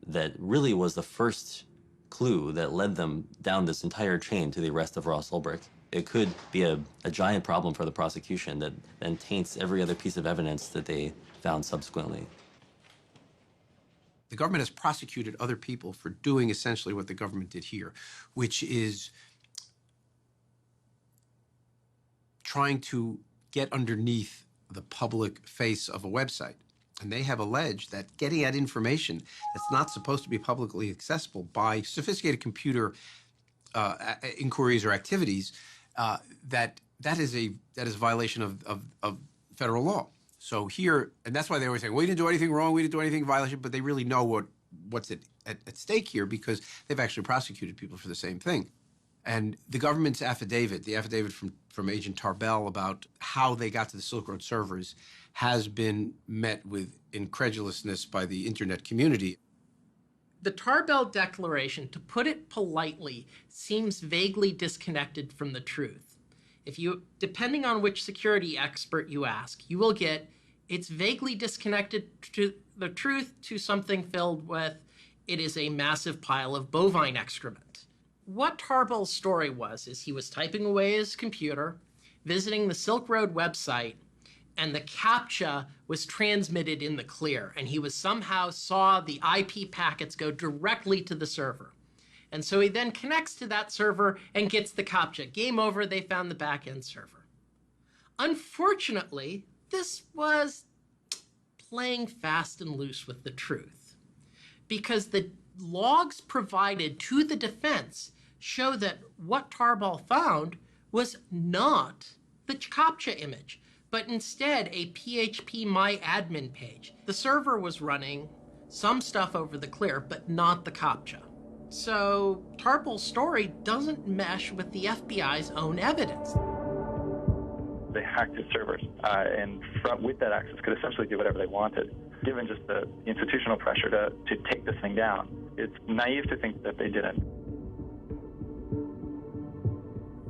that really was the first clue that led them down this entire chain to the arrest of Ross Ulbricht, it could be a giant problem for the prosecution that then taints every other piece of evidence that they found subsequently. The government has prosecuted other people for doing essentially what the government did here, which is trying to get underneath the public face of a website. And they have alleged that getting at information that's not supposed to be publicly accessible by sophisticated computer inquiries or activities, that is a violation of federal law. So here, and that's why they always say, we didn't do anything wrong, we didn't do anything in violation, but they really know what's at stake here because they've actually prosecuted people for the same thing. And the government's affidavit, the affidavit from Agent Tarbell about how they got to the Silk Road servers has been met with incredulousness by the internet community. The Tarbell Declaration, to put it politely, seems vaguely disconnected from the truth. Depending on which security expert you ask, you will get it's vaguely disconnected to the truth to something filled with it is a massive pile of bovine excrement. What Tarbell's story is he was typing away his computer, visiting the Silk Road website, and the CAPTCHA was transmitted in the clear, and he somehow saw the IP packets go directly to the server. And so he then connects to that server and gets the CAPTCHA. Game over, they found the back-end server. Unfortunately, this was playing fast and loose with the truth, because the logs provided to the defense show that what Tarbell found was not the CAPTCHA image, but instead a PHP MyAdmin page. The server was running some stuff over the clear, but not the CAPTCHA. So Tarbell's story doesn't mesh with the FBI's own evidence. They hacked his servers, and with that access could essentially do whatever they wanted. Given just the institutional pressure to take this thing down, it's naive to think that they didn't.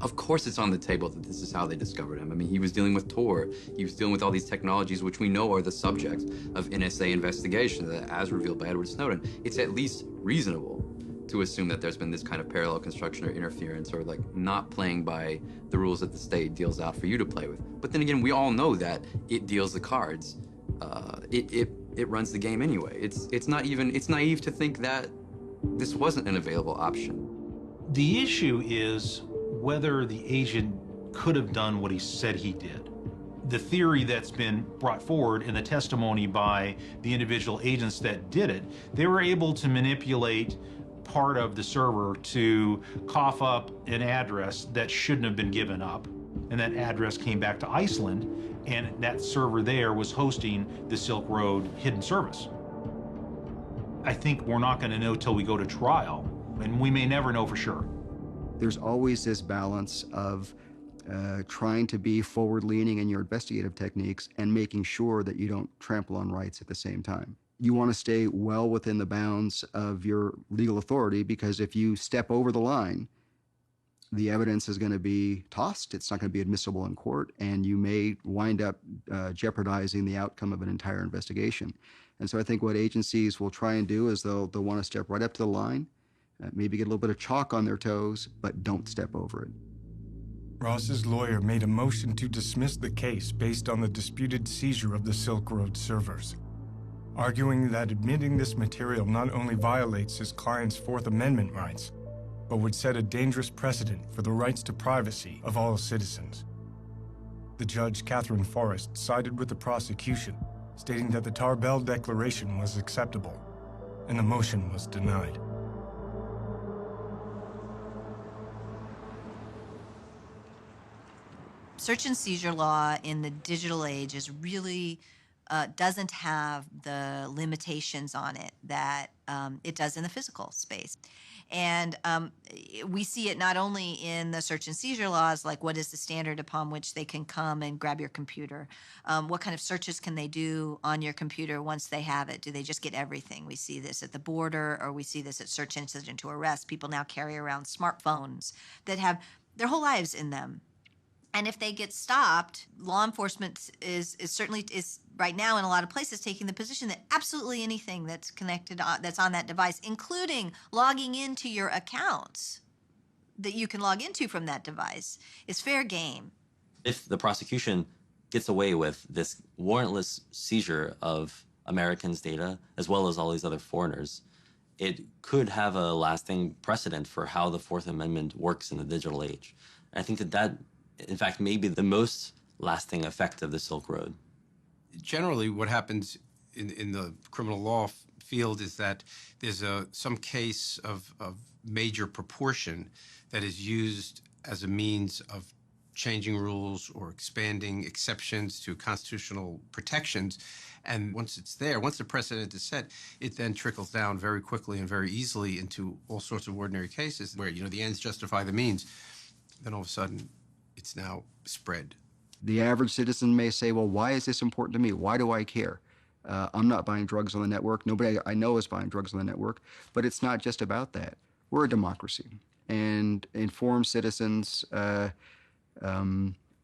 Of course it's on the table that this is how they discovered him. I mean, he was dealing with Tor. He was dealing with all these technologies which we know are the subject of NSA investigation, as revealed by Edward Snowden. It's at least reasonable to assume that there's been this kind of parallel construction or interference, or like not playing by the rules that the state deals out for you to play with. But then again, we all know that it deals the cards. It runs the game anyway. It's naive to think that this wasn't an available option. The issue is whether the agent could have done what he said he did. The theory that's been brought forward in the testimony by the individual agents that did it, they were able to manipulate part of the server to cough up an address that shouldn't have been given up. And that address came back to Iceland, and that server there was hosting the Silk Road hidden service. I think we're not going to know till we go to trial, and we may never know for sure. There's always this balance of trying to be forward-leaning in your investigative techniques and making sure that you don't trample on rights at the same time. You want to stay well within the bounds of your legal authority, because if you step over the line, the evidence is going to be tossed. It's not going to be admissible in court, and you may wind up jeopardizing the outcome of an entire investigation. And so I think what agencies will try and do is they'll want to step right up to the line, maybe get a little bit of chalk on their toes, but don't step over it. Ross's lawyer made a motion to dismiss the case based on the disputed seizure of the Silk Road servers, arguing that admitting this material not only violates his client's Fourth Amendment rights, but would set a dangerous precedent for the rights to privacy of all citizens. The judge, Catherine Forrest, sided with the prosecution, stating that the Tarbell Declaration was acceptable, and the motion was denied. Search and seizure law in the digital age is really doesn't have the limitations on it that it does in the physical space. And we see it not only in the search and seizure laws, like what is the standard upon which they can come and grab your computer? What kind of searches can they do on your computer once they have it? Do they just get everything? We see this at the border, or we see this at search incident to arrest. People now carry around smartphones that have their whole lives in them. And if they get stopped, law enforcement is certainly right now in a lot of places taking the position that absolutely anything that's connected that's on that device, including logging into your accounts that you can log into from that device, is fair game. If the prosecution gets away with this warrantless seizure of Americans' data, as well as all these other foreigners, it could have a lasting precedent for how the Fourth Amendment works in the digital age. And I think that, in fact, may be the most lasting effect of the Silk Road. Generally, what happens in the criminal law field is that there's some case of major proportion that is used as a means of changing rules or expanding exceptions to constitutional protections. And once it's there, once the precedent is set, it then trickles down very quickly and very easily into all sorts of ordinary cases where, the ends justify the means. Then all of a sudden, it's now spread. The average citizen may say, well, why is this important to me? Why do I care? I'm not buying drugs on the network. Nobody I know is buying drugs on the network. But it's not just about that. We're a democracy. And informed citizens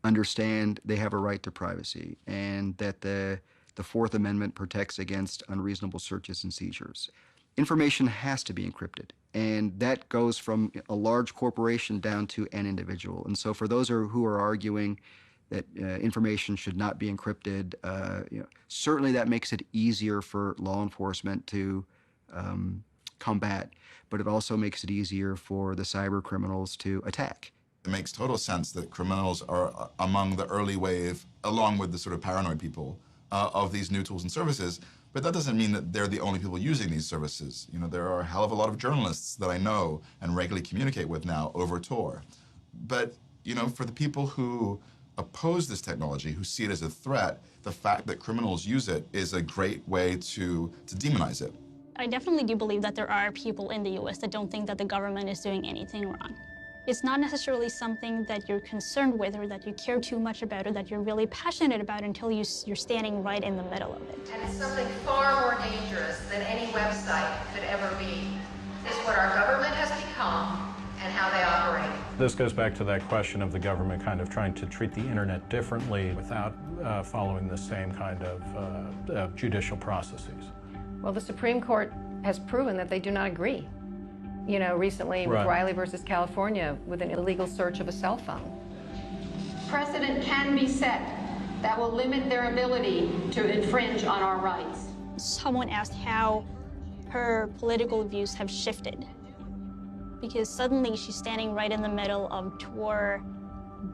understand they have a right to privacy and that the Fourth Amendment protects against unreasonable searches and seizures. Information has to be encrypted, and that goes from a large corporation down to an individual. And so for those who are arguing that information should not be encrypted, certainly that makes it easier for law enforcement to combat, but it also makes it easier for the cyber criminals to attack. It makes total sense that criminals are among the early wave, along with the sort of paranoid people, of these new tools and services. But that doesn't mean that they're the only people using these services. There are a hell of a lot of journalists that I know and regularly communicate with now over Tor. But, for the people who oppose this technology, who see it as a threat, the fact that criminals use it is a great way to demonize it. I definitely do believe that there are people in the U.S. that don't think that the government is doing anything wrong. It's not necessarily something that you're concerned with or that you care too much about or that you're really passionate about until you're standing right in the middle of it. And it's something far more dangerous than any website could ever be. It's what our government has become and how they operate. This goes back to that question of the government kind of trying to treat the internet differently without following the same kind of judicial processes. Well, the Supreme Court has proven that they do not agree. Recently with Right. Riley versus California with an illegal search of a cell phone. Precedent can be set that will limit their ability to infringe on our rights. Someone asked how her political views have shifted. Because suddenly she's standing right in the middle of Tor,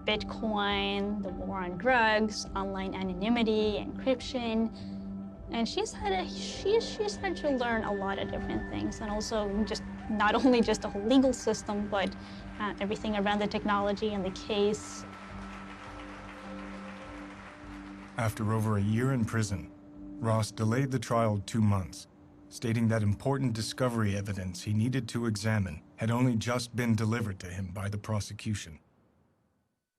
Bitcoin, the war on drugs, online anonymity, encryption. And she's had to learn a lot of different things, and also not only just the whole legal system, but everything around the technology and the case. After over a year in prison, Ross delayed the trial 2 months, stating that important discovery evidence he needed to examine had only just been delivered to him by the prosecution.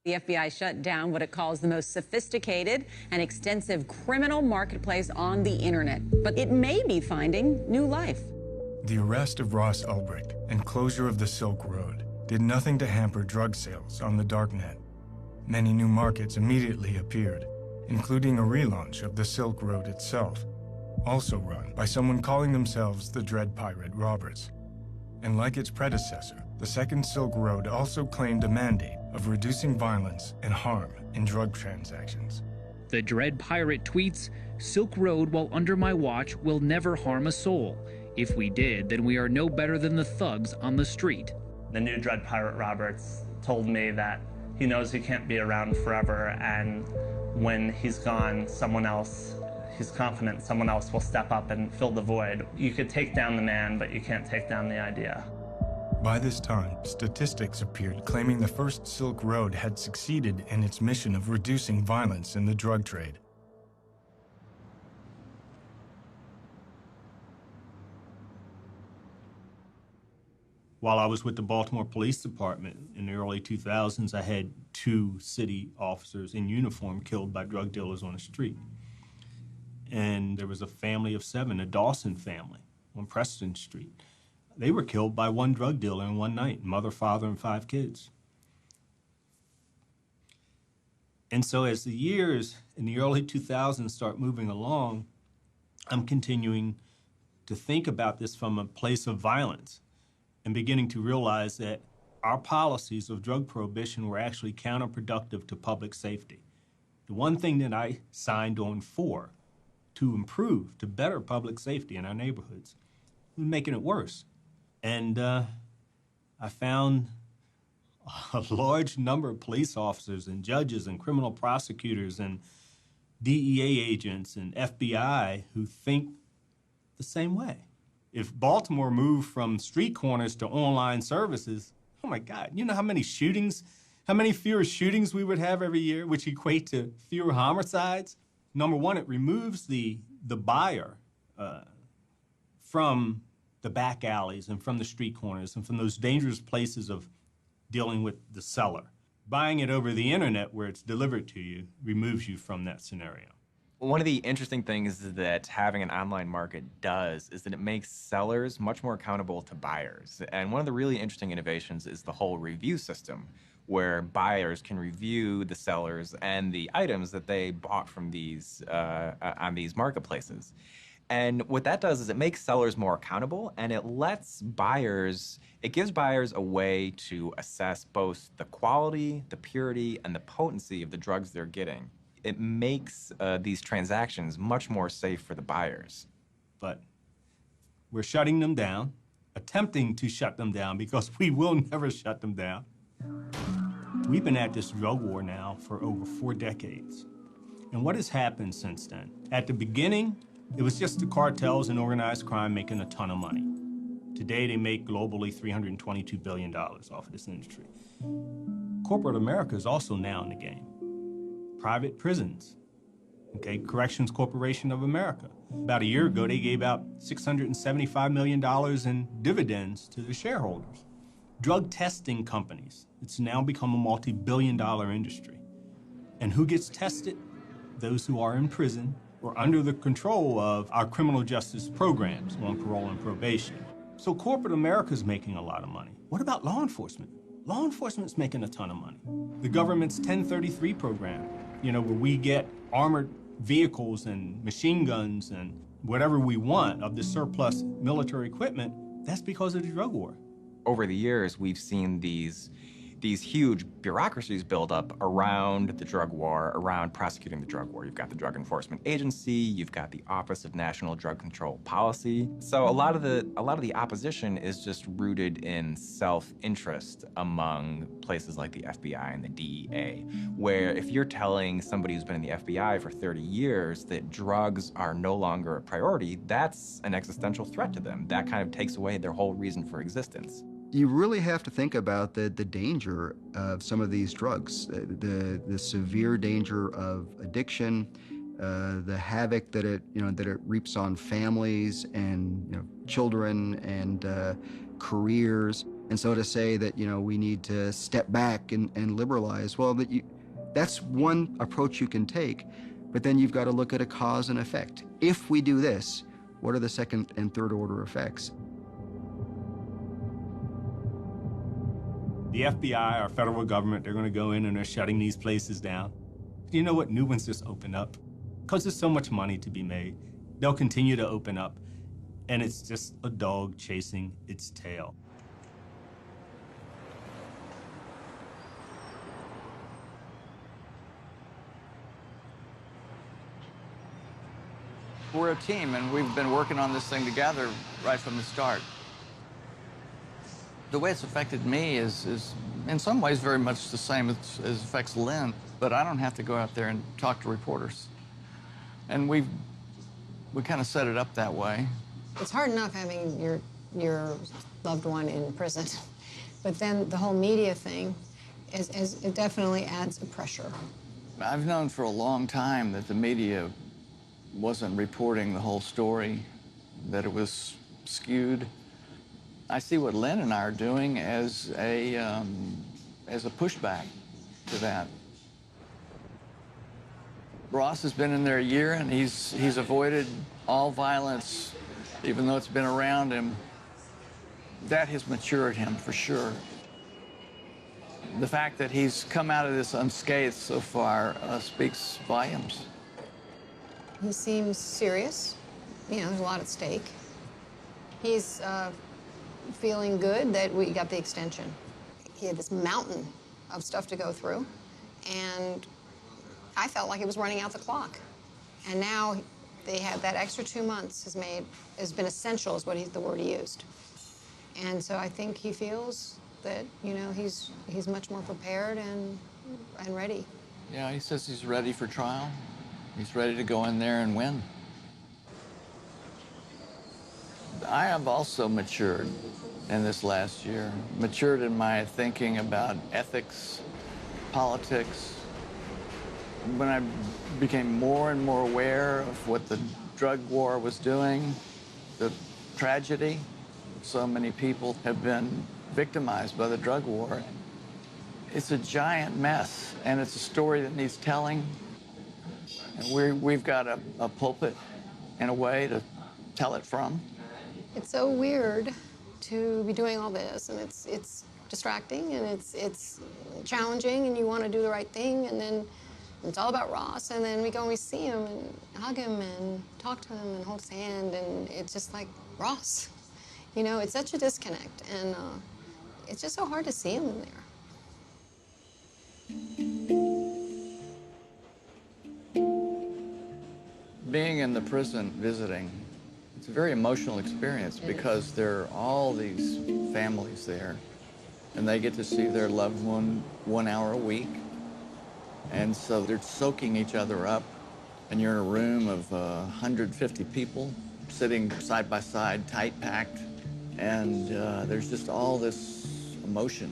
The FBI shut down what it calls the most sophisticated and extensive criminal marketplace on the internet, but it may be finding new life. The arrest of Ross Ulbricht and closure of the Silk Road did nothing to hamper drug sales on the darknet. Many new markets immediately appeared, including a relaunch of the Silk Road itself, also run by someone calling themselves the Dread Pirate Roberts. And like its predecessor, the Second Silk Road also claimed a mandate of reducing violence and harm in drug transactions. The Dread Pirate tweets, "Silk Road, while under my watch, will never harm a soul. If we did, then we are no better than the thugs on the street." The new Dread Pirate Roberts told me that he knows he can't be around forever, and when he's gone, he's confident someone else will step up and fill the void. You could take down the man, but you can't take down the idea. By this time, statistics appeared claiming the first Silk Road had succeeded in its mission of reducing violence in the drug trade. While I was with the Baltimore Police Department in the early 2000s, I had 2 city officers in uniform killed by drug dealers on the street. And there was a family of 7, a Dawson family on Preston Street. They were killed by one drug dealer in one night, mother, father, and 5 kids. And so as the years in the early 2000s start moving along, I'm continuing to think about this from a place of violence and beginning to realize that our policies of drug prohibition were actually counterproductive to public safety. The one thing that I signed on for to improve, to better public safety in our neighborhoods, was making it worse. And I found a large number of police officers and judges and criminal prosecutors and DEA agents and FBI who think the same way. If Baltimore moved from street corners to online services, oh my God, you know how many shootings, how many fewer shootings we would have every year, which equate to fewer homicides? Number one, it removes the buyer from the back alleys and from the street corners and from those dangerous places of dealing with the seller. Buying it over the internet where it's delivered to you removes you from that scenario. One of the interesting things that having an online market does is that it makes sellers much more accountable to buyers. And one of the really interesting innovations is the whole review system, where buyers can review the sellers and the items that they bought from these on these marketplaces. And what that does is it makes sellers more accountable, and it lets buyers, it gives buyers a way to assess both the quality, the purity, and the potency of the drugs they're getting. It makes these transactions much more safe for the buyers. But we're shutting them down, attempting to shut them down, because we will never shut them down. We've been at this drug war now for over 4 decades. And what has happened since then? At the beginning, it was just the cartels and organized crime making a ton of money. Today, they make globally $322 billion off of this industry. Corporate America is also now in the game. Private prisons, okay, Corrections Corporation of America. About a year ago, they gave out $675 million in dividends to their shareholders. Drug testing companies, it's now become a multi-billion-dollar industry. And who gets tested? Those who are in prison or under the control of our criminal justice programs on parole and probation. So corporate America is making a lot of money. What about law enforcement? Law enforcement's making a ton of money. The government's 1033 program, you know, where we get armored vehicles and machine guns and whatever we want of the surplus military equipment, that's because of the drug war. Over the years, we've seen these huge bureaucracies build up around the drug war, around prosecuting the drug war. You've got the Drug Enforcement Agency, you've got the Office of National Drug Control Policy. So a lot of the opposition is just rooted in self-interest among places like the FBI and the DEA, where if you're telling somebody who's been in the FBI for 30 years that drugs are no longer a priority, that's an existential threat to them. That kind of takes away their whole reason for existence. You really have to think about the danger of some of these drugs, the severe danger of addiction, the havoc that it reaps on families and children and careers. And so to say that we need to step back and liberalize, well, that's one approach you can take, but then you've got to look at a cause and effect. If we do this, what are the second and third order effects? The FBI, our federal government, they're going to go in and they're shutting these places down. Do you know what? New ones just open up. Because there's so much money to be made, they'll continue to open up, and it's just a dog chasing its tail. We're a team, and we've been working on this thing together right from the start. The way it's affected me is in some ways very much the same as affects Lynn, but I don't have to go out there and talk to reporters. And we kind of set it up that way. It's hard enough having your loved one in prison, but then the whole media thing it definitely adds a pressure. I've known for a long time that the media wasn't reporting the whole story, that it was skewed. I see what Lynn and I are doing as a pushback to that. Ross has been in there a year, and he's avoided all violence, even though it's been around him. That has matured him, for sure. The fact that he's come out of this unscathed so far speaks volumes. He seems serious. You know, there's a lot at stake. He's feeling good that we got the extension. He had this mountain of stuff to go through, and I felt like it was running out the clock. And now they have that extra 2 months has been essential, is the word he used. And so I think he feels that, you know, he's much more prepared and ready. Yeah, he says he's ready for trial. He's ready to go in there and win. I have also matured in this last year, matured in my thinking about ethics, politics. When I became more and more aware of what the drug war was doing, the tragedy, so many people have been victimized by the drug war. It's a giant mess, and it's a story that needs telling. And we've got a pulpit, in a way, to tell it from. It's so weird to be doing all this, and it's distracting, and it's challenging, and you want to do the right thing, and then it's all about Ross, and then we go and we see him and hug him and talk to him and hold his hand, and it's just like, Ross. You know, it's such a disconnect, and it's just so hard to see him in there. Being in the prison visiting, it's a very emotional experience because there are all these families there, and they get to see their loved one 1 hour a week. And so they're soaking each other up, and you're in a room of 150 people sitting side by side, tight-packed, and there's just all this emotion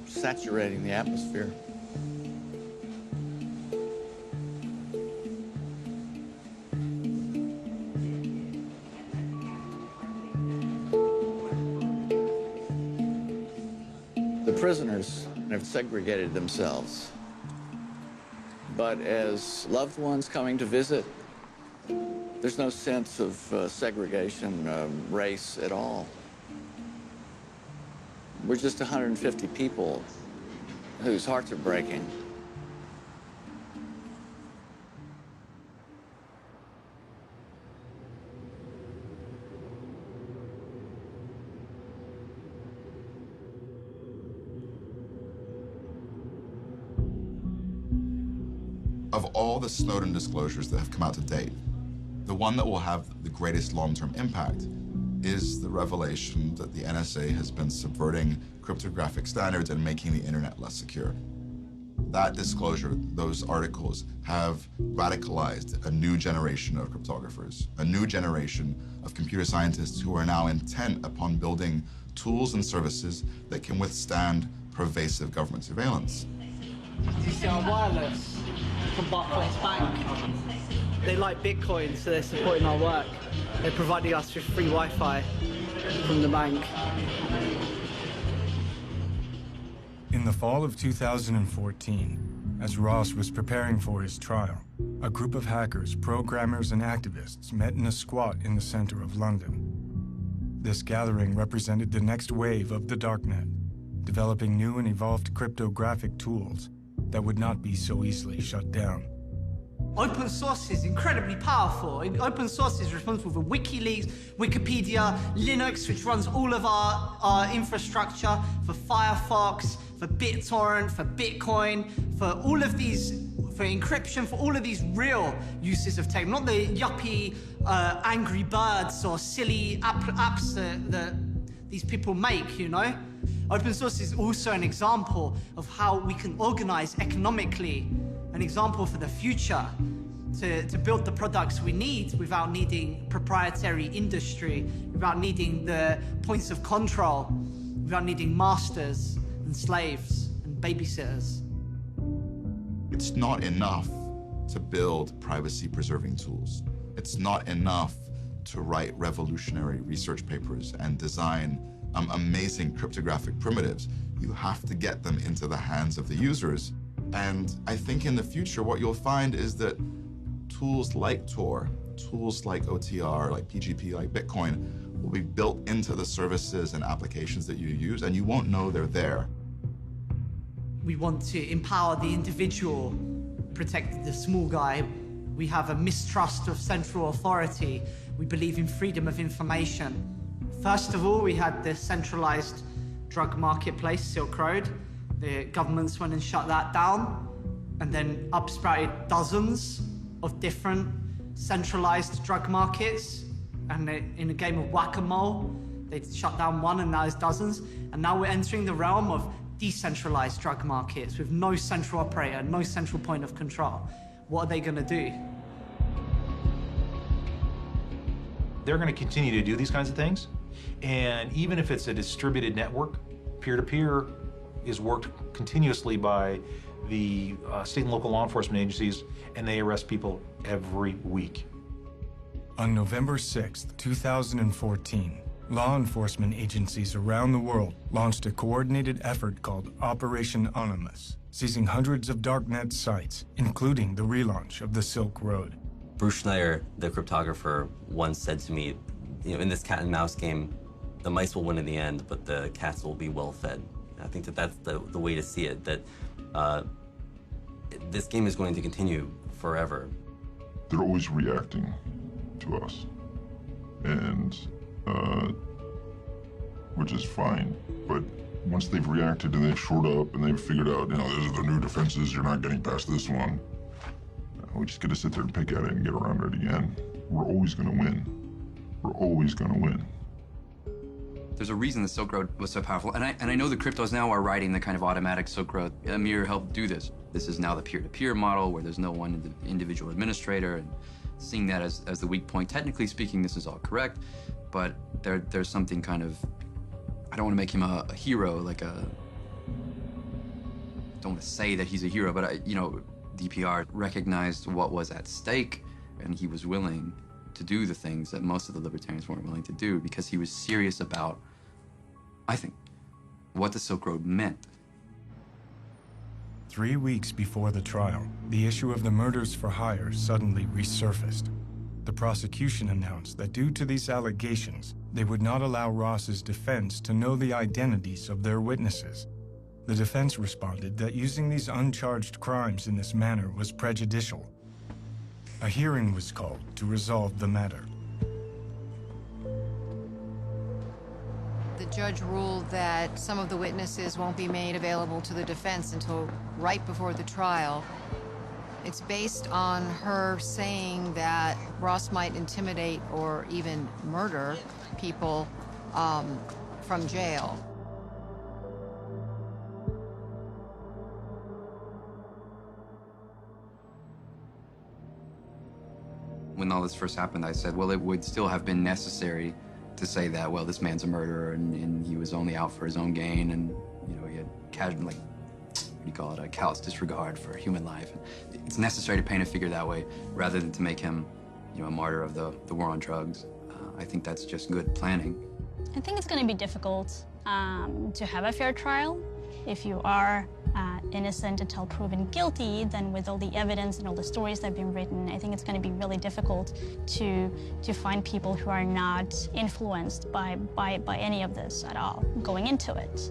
saturating the atmosphere. The prisoners have segregated themselves. But as loved ones coming to visit, there's no sense of segregation, race at all. We're just 150 people whose hearts are breaking. Of all the Snowden disclosures that have come out to date, the one that will have the greatest long-term impact is the revelation that the NSA has been subverting cryptographic standards and making the internet less secure. That disclosure, those articles, have radicalized a new generation of cryptographers, a new generation of computer scientists who are now intent upon building tools and services that can withstand pervasive government surveillance. You see our wireless from Barclays Bank. They like Bitcoin, so they're supporting our work. They're providing us with free Wi-Fi from the bank. In the fall of 2014, as Ross was preparing for his trial, a group of hackers, programmers, and activists met in a squat in the center of London. This gathering represented the next wave of the darknet, developing new and evolved cryptographic tools that would not be so easily shut down. Open source is incredibly powerful. Open source is responsible for WikiLeaks, Wikipedia, Linux, which runs all of our infrastructure, for Firefox, for BitTorrent, for Bitcoin, for all of these, for encryption, for all of these real uses of tech, not the yuppie Angry Birds or silly apps that these people make, you know? Open source is also an example of how we can organize economically, an example for the future, to build the products we need without needing proprietary industry, without needing the points of control, without needing masters and slaves and babysitters. It's not enough to build privacy-preserving tools. It's not enough to write revolutionary research papers and design amazing cryptographic primitives. You have to get them into the hands of the users. And I think in the future, what you'll find is that tools like Tor, tools like OTR, like PGP, like Bitcoin, will be built into the services and applications that you use, and you won't know they're there. We want to empower the individual, protect the small guy. We have a mistrust of central authority. We believe in freedom of information. First of all, we had the centralized drug marketplace, Silk Road. The governments went and shut that down, and then upsprouted dozens of different centralized drug markets. And in a game of whack-a-mole, they shut down one and now there's dozens. And now we're entering the realm of decentralized drug markets with no central operator, no central point of control. What are they gonna do? They're going to continue to do these kinds of things. And even if it's a distributed network, peer-to-peer is worked continuously by the state and local law enforcement agencies, and they arrest people every week. On November 6, 2014, law enforcement agencies around the world launched a coordinated effort called Operation Onimus, seizing hundreds of darknet sites, including the relaunch of the Silk Road. Bruce Schneier, the cryptographer, once said to me, you know, in this cat and mouse game, the mice will win in the end, but the cats will be well fed. I think that that's the way to see it, that this game is going to continue forever. They're always reacting to us, and which is fine, but once they've reacted and they've shored up and they've figured out, you know, these are the new defenses, you're not getting past this one, we just get to sit there and pick at it and get around it again. We're always going to win. We're always going to win. There's a reason the Silk Road was so powerful, and I know the cryptos now are writing the kind of automatic Silk Road. Amir helped do this. This is now the peer-to-peer model where there's no one individual administrator, and seeing that as the weak point. Technically speaking, this is all correct, but there's something kind of, I don't want to make him a hero, like a, don't want to say that he's a hero, but you know, DPR recognized what was at stake, and he was willing to do the things that most of the libertarians weren't willing to do because he was serious about, I think, what the Silk Road meant. 3 weeks before the trial, the issue of the murders for hire suddenly resurfaced. The prosecution announced that due to these allegations, they would not allow Ross's defense to know the identities of their witnesses. The defense responded that using these uncharged crimes in this manner was prejudicial. A hearing was called to resolve the matter. The judge ruled that some of the witnesses won't be made available to the defense until right before the trial. It's based on her saying that Ross might intimidate or even murder people from jail. When all this first happened, I said, well, it would still have been necessary to say that, well, this man's a murderer and he was only out for his own gain, and, you know, he had casual, like, what do you call it, a callous disregard for human life. It's necessary to paint a figure that way rather than to make him, you know, a martyr of the war on drugs. I think that's just good planning. I think it's going to be difficult to have a fair trial. If you are innocent until proven guilty, then with all the evidence and all the stories that have been written, I think it's going to be really difficult to find people who are not influenced by any of this at all going into it.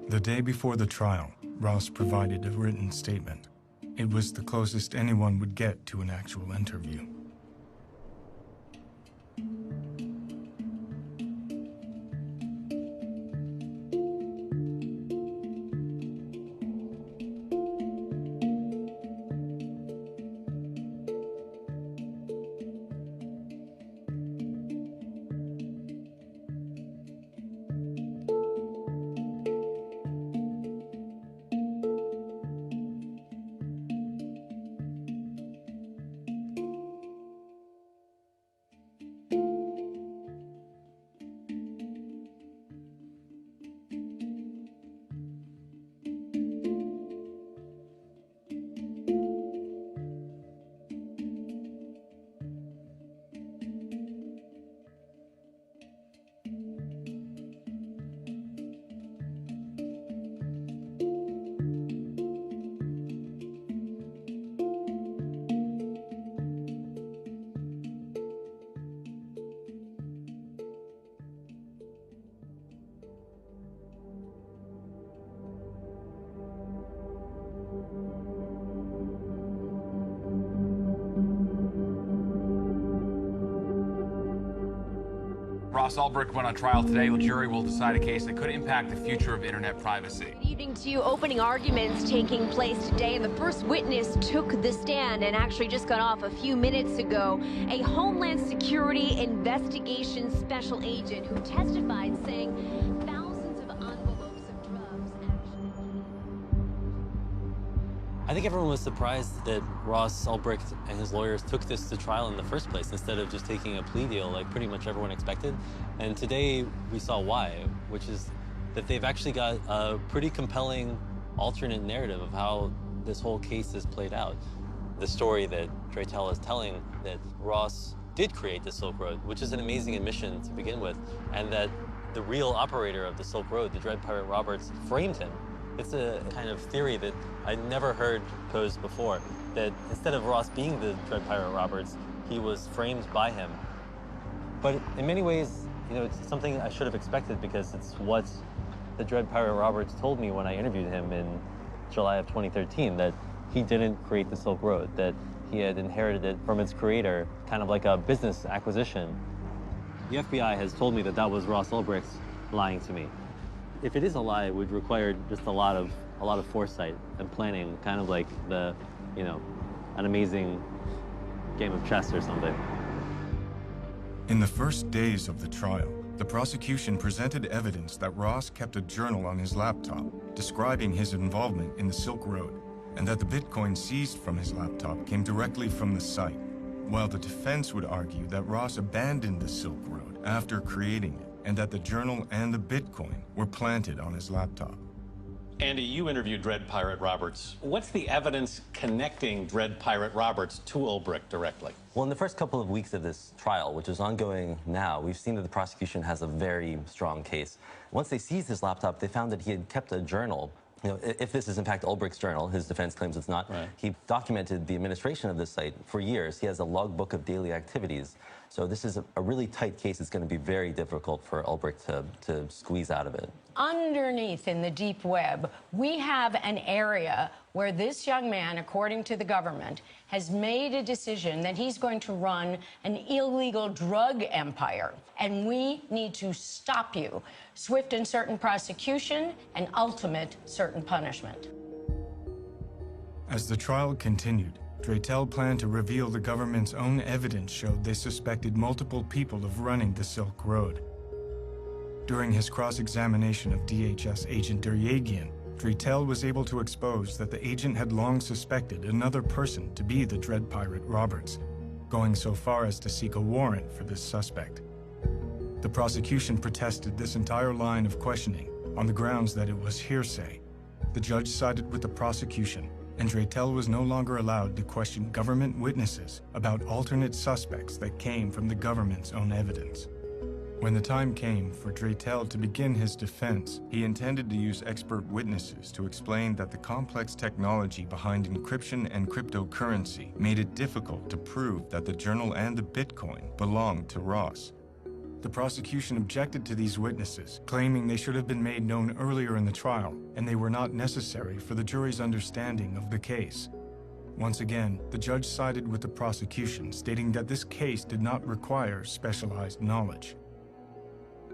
The day before the trial, Ross provided a written statement. It was the closest anyone would get to an actual interview. Ross Ulbricht went on trial today. The jury will decide a case that could impact the future of internet privacy. Good evening to you. Opening arguments taking place today, and the first witness took the stand and actually just got off a few minutes ago. A Homeland Security investigation special agent who testified saying thousands of envelopes of drugs actually... I think everyone was surprised that Ross Ulbricht and his lawyers took this to trial in the first place instead of just taking a plea deal like pretty much everyone expected. And today we saw why, which is that they've actually got a pretty compelling alternate narrative of how this whole case has played out. The story that Draytel is telling, that Ross did create the Silk Road, which is an amazing admission to begin with, and that the real operator of the Silk Road, the Dread Pirate Roberts, framed him. It's a kind of theory that I never heard posed before, that instead of Ross being the Dread Pirate Roberts, he was framed by him. But in many ways, you know, it's something I should have expected because it's what the Dread Pirate Roberts told me when I interviewed him in July of 2013, that he didn't create the Silk Road, that he had inherited it from its creator, kind of like a business acquisition. The FBI has told me that that was Ross Ulbricht lying to me. If it is a lie, it would require just a lot of foresight and planning, kind of like an amazing game of chess or something. In the first days of the trial, the prosecution presented evidence that Ross kept a journal on his laptop describing his involvement in the Silk Road, and that the Bitcoin seized from his laptop came directly from the site, while the defense would argue that Ross abandoned the Silk Road after creating it, and that the journal and the Bitcoin were planted on his laptop. Andy, you interviewed Dread Pirate Roberts. What's the evidence connecting Dread Pirate Roberts to Ulbricht directly? Well, in the first couple of weeks of this trial, which is ongoing now, we've seen that the prosecution has a very strong case. Once they seized his laptop, they found that he had kept a journal. You know, if this is in fact Ulbricht's journal, his defense claims it's not. Right. He documented the administration of this site for years. He has a logbook of daily activities. So this is a really tight case. It's going to be very difficult for Ulbricht to squeeze out of it. Underneath in the deep web, we have an area where this young man, according to the government, has made a decision that he's going to run an illegal drug empire. And we need to stop you. Swift and certain prosecution and ultimate certain punishment. As the trial continued, Draytel planned to reveal the government's own evidence showed they suspected multiple people of running the Silk Road. During his cross-examination of DHS agent Deryagian, Draytel was able to expose that the agent had long suspected another person to be the Dread Pirate Roberts, going so far as to seek a warrant for this suspect. The prosecution protested this entire line of questioning on the grounds that it was hearsay. The judge sided with the prosecution, and Draytel was no longer allowed to question government witnesses about alternate suspects that came from the government's own evidence. When the time came for Draytel to begin his defense, he intended to use expert witnesses to explain that the complex technology behind encryption and cryptocurrency made it difficult to prove that the journal and the Bitcoin belonged to Ross. The prosecution objected to these witnesses, claiming they should have been made known earlier in the trial, and they were not necessary for the jury's understanding of the case. Once again, the judge sided with the prosecution, stating that this case did not require specialized knowledge.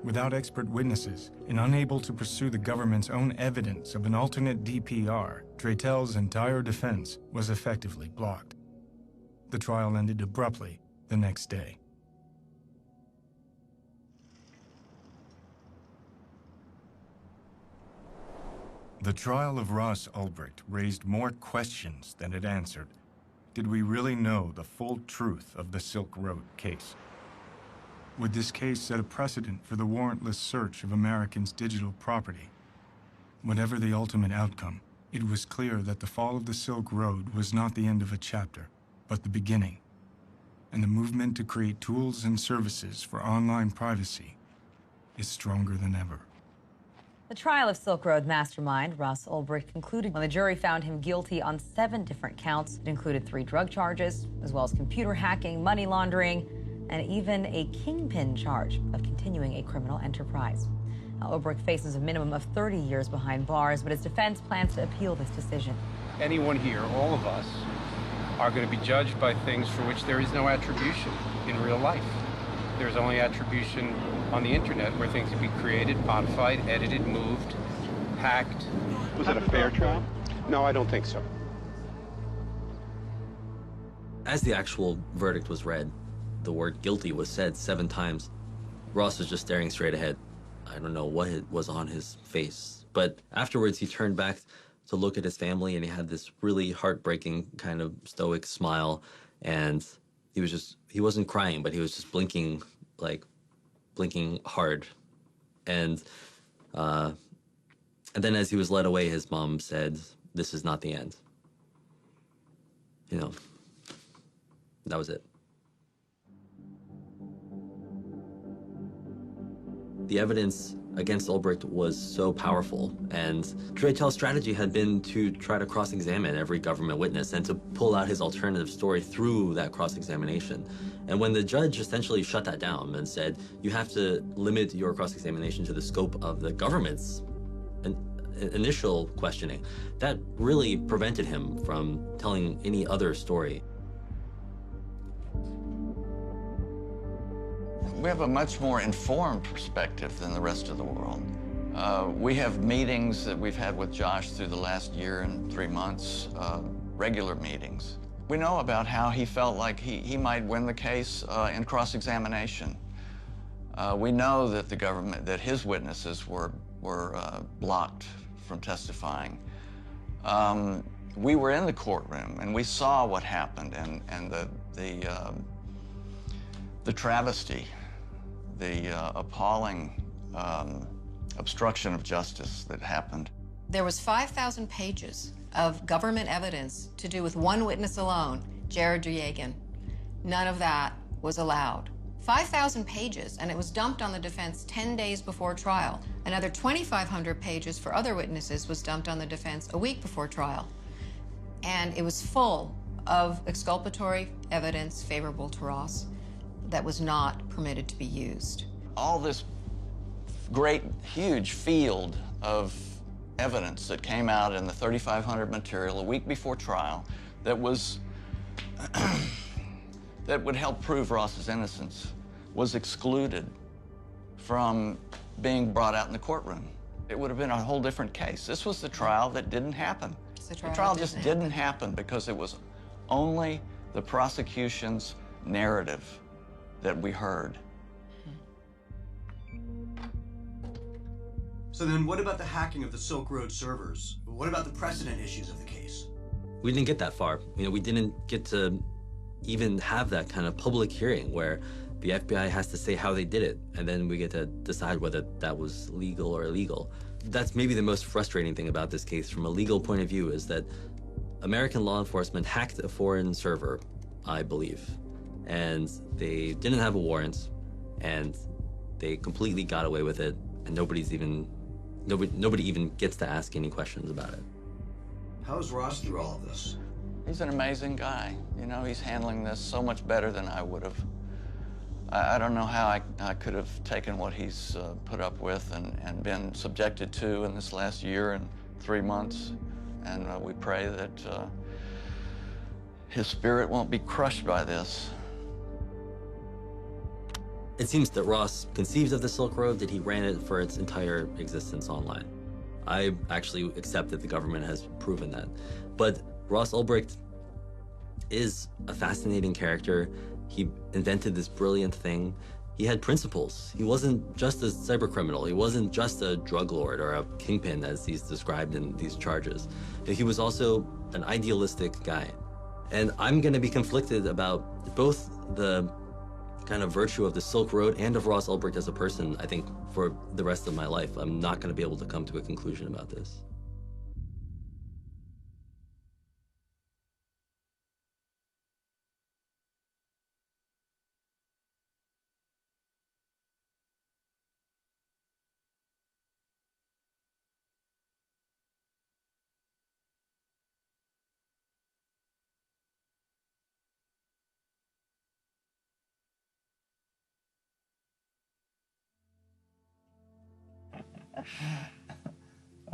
Without expert witnesses, and unable to pursue the government's own evidence of an alternate DPR, Draytel's entire defense was effectively blocked. The trial ended abruptly the next day. The trial of Ross Ulbricht raised more questions than it answered. Did we really know the full truth of the Silk Road case? Would this case set a precedent for the warrantless search of Americans' digital property? Whatever the ultimate outcome, it was clear that the fall of the Silk Road was not the end of a chapter, but the beginning. And the movement to create tools and services for online privacy is stronger than ever. The trial of Silk Road mastermind Ross Ulbricht concluded when the jury found him guilty on 7 different counts. It included 3 drug charges, as well as computer hacking, money laundering, and even a kingpin charge of continuing a criminal enterprise. Now, Ulbricht faces a minimum of 30 years behind bars, but his defense plans to appeal this decision. Anyone here, all of us, are going to be judged by things for which there is no attribution in real life. There's only attribution on the internet where things can be created, modified, edited, moved, hacked. Was it a fair trial? No, I don't think so. As the actual verdict was read, the word guilty was said 7 times. Ross was just staring straight ahead. I don't know what was on his face, but afterwards he turned back to look at his family, and he had this really heartbreaking kind of stoic smile, and he wasn't crying, but he was just blinking, like blinking hard. And then as he was led away, his mom said, "This is not the end." You know, that was it. The evidence against Ulbricht was so powerful, and Draytel's strategy had been to try to cross-examine every government witness and to pull out his alternative story through that cross-examination. And when the judge essentially shut that down and said, you have to limit your cross-examination to the scope of the government's initial questioning, that really prevented him from telling any other story. We have a much more informed perspective than the rest of the world. We have meetings that we've had with Josh through the last year and 3 months, regular meetings. We know about how he felt like he might win the case in cross-examination. We know that the government, that his witnesses were blocked from testifying. We were in the courtroom and we saw what happened and the travesty, the appalling obstruction of justice that happened. There was 5,000 pages of government evidence to do with one witness alone, Jared Yegan. None of that was allowed. 5,000 pages, and it was dumped on the defense 10 days before trial. Another 2,500 pages for other witnesses was dumped on the defense a week before trial. And it was full of exculpatory evidence favorable to Ross that was not permitted to be used. All this great, huge field of evidence that came out in the 3,500 material a week before trial that was that would help prove Ross's innocence was excluded from being brought out in the courtroom. It would have been a whole different case. This was the trial that didn't happen. The trial just didn't happen because it was only the prosecution's narrative that we heard. So then what about the hacking of the Silk Road servers? What about the precedent issues of the case? We didn't get that far. You know, we didn't get to even have that kind of public hearing where the FBI has to say how they did it, and then we get to decide whether that was legal or illegal. That's maybe the most frustrating thing about this case from a legal point of view, is that American law enforcement hacked a foreign server, I believe, and they didn't have a warrant, and they completely got away with it, and nobody even gets to ask any questions about it. How is Ross through all of this? He's an amazing guy. You know, he's handling this so much better than I would have. I don't know how I could have taken what he's put up with and been subjected to in this last year and 3 months. And we pray that his spirit won't be crushed by this. It seems that Ross conceived of the Silk Road, that he ran it for its entire existence online. I actually accept that the government has proven that. But Ross Ulbricht is a fascinating character. He invented this brilliant thing. He had principles. He wasn't just a cybercriminal. He wasn't just a drug lord or a kingpin, as he's described in these charges. He was also an idealistic guy. And I'm going to be conflicted about both the kind of virtue of the Silk Road and of Ross Ulbricht as a person, I think, for the rest of my life. I'm not going to be able to come to a conclusion about this.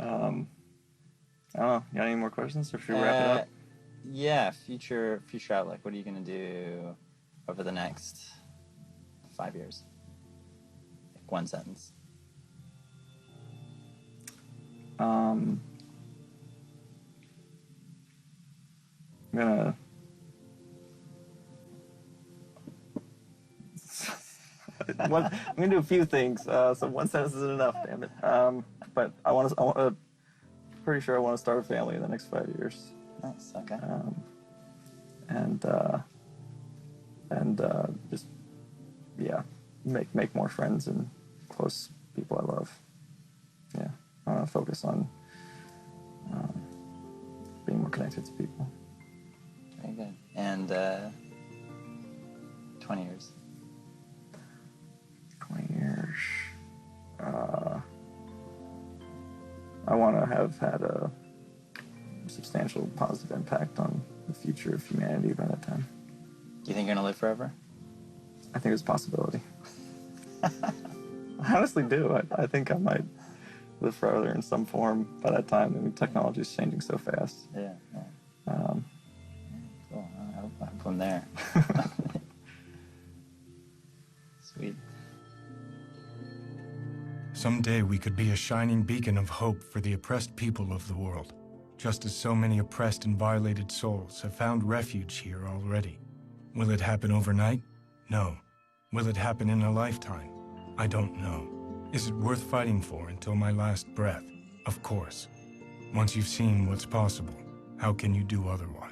I don't know. You got any more questions, or should we wrap it up? Yeah, future outlook. What are you gonna do over the next 5 years? Like one sentence. I'm gonna I'm gonna do a few things. So one sentence isn't enough, damn it. But pretty sure I want to start a family in the next 5 years. Nice. Okay. And just make more friends and close people I love. Yeah, I want to focus on being more connected to people. Very good. And 20 years. 20 years. I want to have had a substantial positive impact on the future of humanity by that time. Do you think you're gonna live forever? I think it's a possibility. I honestly do. I think I might live forever in some form by that time. I mean, technology is changing so fast. Yeah. Cool. I hope I'm there. Sweet. Someday we could be a shining beacon of hope for the oppressed people of the world, just as so many oppressed and violated souls have found refuge here already. Will it happen overnight? No. Will it happen in a lifetime? I don't know. Is it worth fighting for until my last breath? Of course. Once you've seen what's possible, how can you do otherwise?